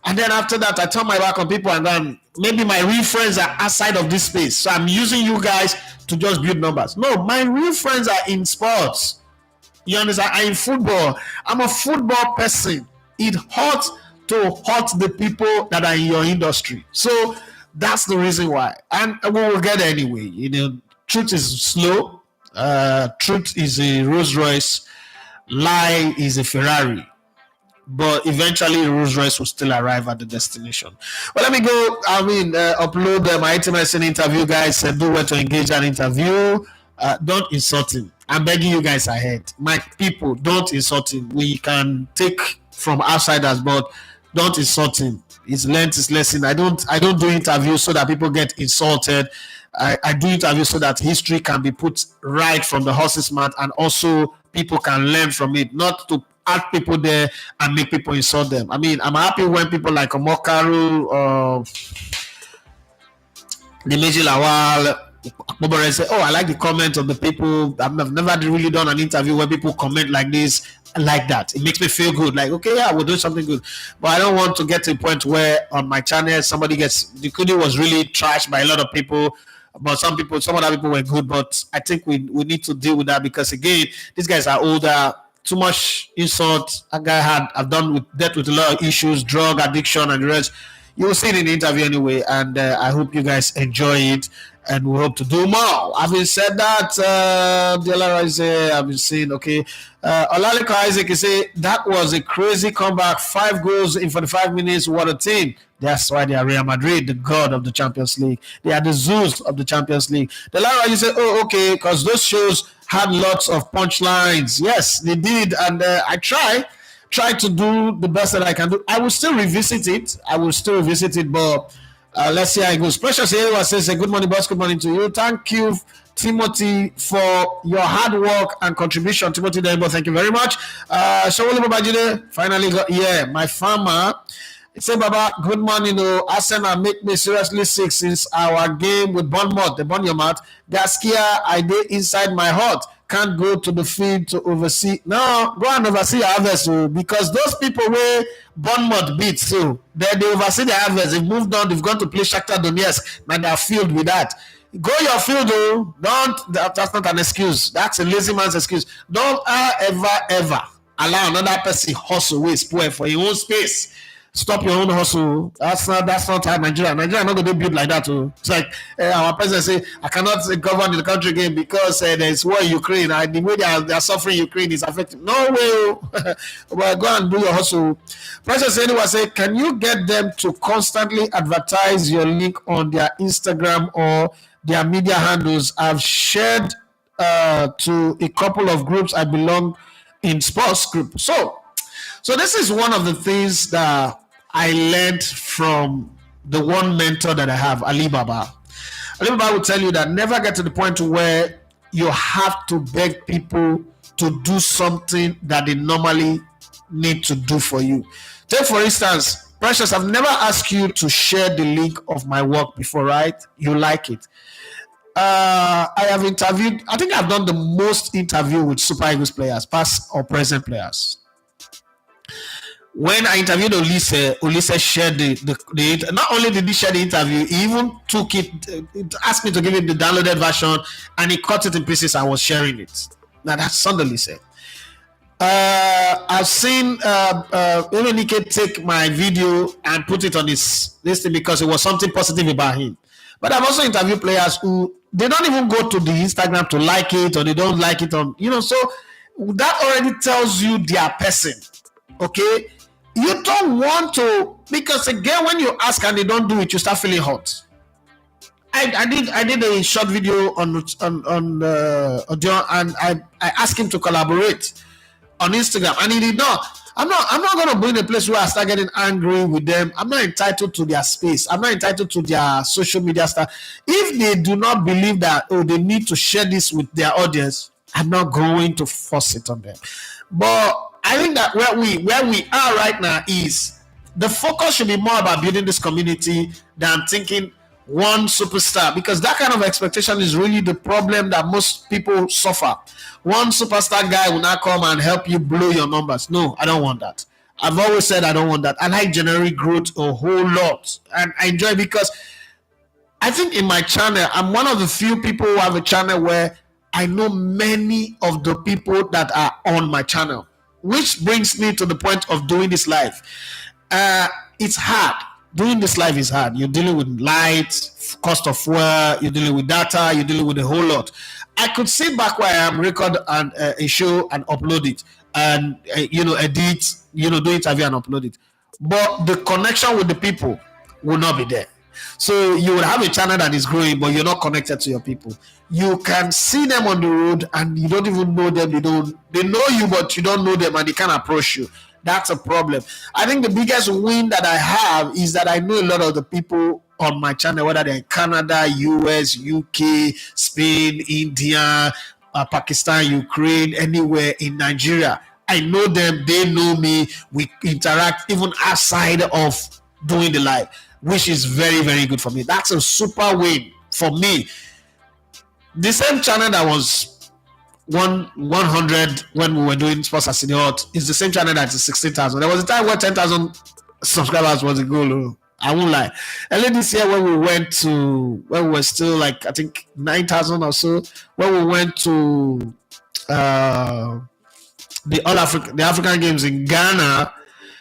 and then after that, I turn my back on people, and then maybe my real friends are outside of this space. So I'm using you guys to just build numbers. No, my real friends are in sports. You understand? I'm in football. I'm a football person. It hurts to hurt the people that are in your industry. So that's the reason why. And we will get there anyway. You know, truth is slow. Truth is a Rolls Royce. Lie is a Ferrari. But eventually Rolls Royce will still arrive at the destination. Well, let me go. Upload my HMSN interview, guys. Do well to engage an interview. Don't insult him. I'm begging you guys ahead. My people, don't insult him. We can take from outsiders, but don't insult him. He's learned his lesson. I don't do interviews so that people get insulted. I do interviews so that history can be put right from the horse's mouth, and also people can learn from it, not to add people there and make people insult them. I mean, I'm happy when people like Omokaru, Nemeji Lawal, say, oh, I like the comment of the people. I've never really done an interview where people comment like this, like that. It makes me feel good. Like, okay, yeah, we're doing something good. But I don't want to get to a point where on my channel somebody gets, the Kudi was really trashed by a lot of people. But some other people were good. But I think we need to deal with that, because again, these guys are older. Too much insult. I've dealt with a lot of issues, drug addiction and the rest. You will see it in the interview anyway, and I hope you guys enjoy it, and we hope to do more. Having said that, I've been saying, okay, Olaleko Isaac, you say, that was a crazy comeback, 5 goals in 45 minutes, what a team. That's why they are Real Madrid, the god of the Champions League. They are the Zeus of the Champions League. Delara, you say, oh, okay, because those shows had lots of punchlines. Yes, they did, and I try to do the best that I can do. I will still revisit it, but let's see how it goes. Precious Ewa says, good morning, boss. Good morning to you. Thank you, Timothy, for your hard work and contribution. Timothy Debo, thank you very much. Shawoli Babajide finally got here. My farmer. It said, Baba, good morning. Arsenal make me seriously sick since our game with Bournemouth. They burn your mouth. Gaskia, I did inside my heart. Can't go to the field to oversee. No, go and oversee your harvest, because those people where Bournemouth beat, so they oversee the harvest. They've moved on. They've gone to play Shakhtar Donetsk, and they're filled with that. Go your field, though. That's not an excuse. That's a lazy man's excuse. Don't ever allow another person hustle with spoil for your own space. Stop your own hustle. That's not how Nigeria not going to build like that. Too. It's like our president say, I cannot govern the country again because there's war in Ukraine. The way they are suffering Ukraine is affecting. No way. Well, go and do your hustle. President anyone say, can you get them to constantly advertise your link on their Instagram or their media handles? I've shared to a couple of groups I belong in sports group. So this is one of the things that I learned from the one mentor that I have, Alibaba. Alibaba will tell you that never get to the point where you have to beg people to do something that they normally need to do for you. Take for instance, Precious, I've never asked you to share the link of my work before, right? You like it. I have interviewed, I think I've done the most interview with Super Eagles players, past or present players. When I interviewed Olise shared the not only did he share the interview, he even took it, asked me to give him the downloaded version, and he cut it in pieces and was sharing it. Now that's suddenly said. I've seen Emenike take my video and put it on this thing because it was something positive about him. But I've also interviewed players who they don't even go to the Instagram to like it, or they don't like it on, so that already tells you their person. Okay, you don't want to, because again, when you ask and they don't do it, you start feeling hot. I did a short video on audio, and I asked him to collaborate on Instagram, and he did not. I'm not gonna be in a place where I start getting angry with them. I'm not entitled to their space. I'm not entitled to their social media stuff. If they do not believe that they need to share this with their audience, I'm not going to force it on them. But I think that where we are right now is the focus should be more about building this community than thinking one superstar, because that kind of expectation is really the problem that most people suffer. One superstar guy will not come and help you blow your numbers. No, I don't want that. I've always said I don't want that. I like generic growth a whole lot, and I enjoy it because I think in my channel, I'm one of the few people who have a channel where I know many of the people that are on my channel, which brings me to the point of doing this live. It's hard. Doing this live is hard. You're dealing with light, cost of fuel, you're dealing with data, you're dealing with a whole lot. I could sit back where I am, record a show and upload it, and edit, do interview and upload it. But the connection with the people will not be there. So you will have a channel that is growing, but you're not connected to your people. You can see them on the road and you don't even know them. They know you, but you don't know them, and they can't approach you. That's a problem. I think the biggest win that I have is that I know a lot of the people on my channel, whether they're in Canada, US, UK, Spain, India, Pakistan, Ukraine, anywhere in Nigeria. I know them, they know me. We interact even outside of doing the live, which is very, very good for me. That's a super win for me. The same channel that was 100 when we were doing Sports as Senior is the same channel that is 16,000. There was a time where 10,000 subscribers was a goal. I won't lie. Earlier this year, when we were still like, I think 9,000 or so, when we went to the African Games in Ghana,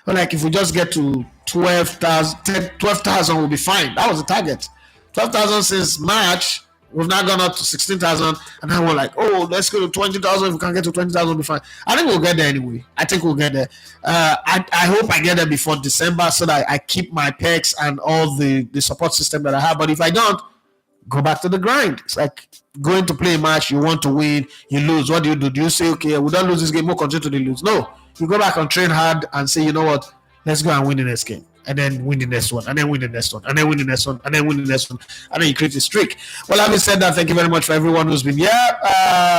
like if we just get to 12,000 will be fine. That was the target. 12,000 since March. We've now gone up to 16,000, and now we're like, oh, let's go to 20,000. If we can get to 20,000, we'll be fine. I think we'll get there anyway. I think we'll get there. I hope I get there before December so that I keep my pecs and all the support system that I have. But if I don't, go back to the grind. It's like going to play a match. You want to win, you lose. What do? Do you say, okay, we don't lose this game, we'll continue to lose? No. You go back and train hard and say, you know what, let's go and win the next game. And then win the next one, and then win the next one, and then win the next one, and then win the next one, and then you create a streak. Well, having said that, thank you very much for everyone who's been here.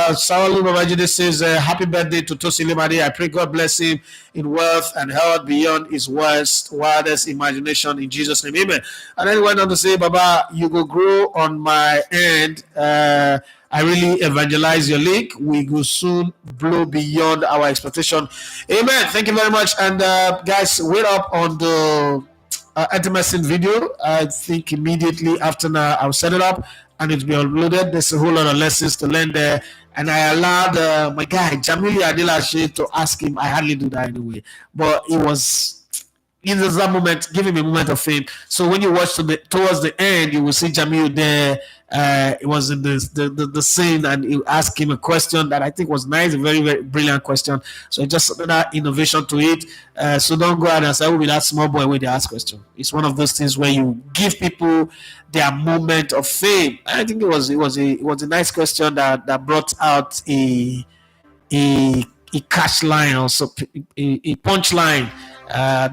Sawalu Babajide says, happy birthday to Tosi Limade. I pray God bless him in wealth and health beyond his wildest imagination in Jesus' name. Amen. And then he went on to say, Baba, you go grow on my end. I really evangelize your league. We will soon blow beyond our expectation. Amen. Thank you very much. And guys, wait up on the Anti-Messing video. I think immediately after now, I'll set it up and it'll be uploaded. There's a whole lot of lessons to learn there. And I allowed my guy, Jamili Adilashe, to ask him. I hardly do that anyway. But it was... in that moment, give him a moment of fame. So when you watch towards the end, you will see Jamil there. It was in the scene, and you ask him a question that I think was nice, a very, very brilliant question. So just another innovation to it. So don't go out and say, "Oh, with that small boy where they ask question." It's one of those things where you give people their moment of fame. I think it was a nice question that brought out a catch line, also a punch line.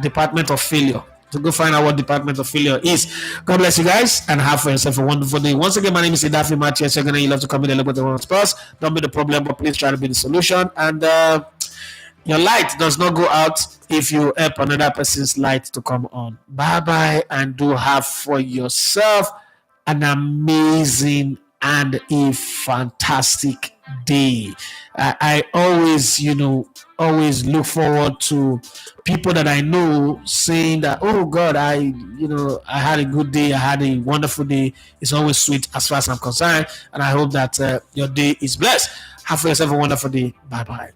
Department of failure. To go find out what department of failure is. God bless you guys and have for yourself a wonderful day. Once again, my name is Idafi Mathias. You're gonna love to come in a little bit of sports. Don't be the problem, but please try to be the solution. And your light does not go out if you help another person's light to come on. Bye bye, and do have for yourself an amazing and a fantastic day. I always, always look forward to people that I know saying that, oh God, I had a good day, I had a wonderful day. It's always sweet as far as I'm concerned, and I hope that your day is blessed. Have for yourself a wonderful day. Bye bye.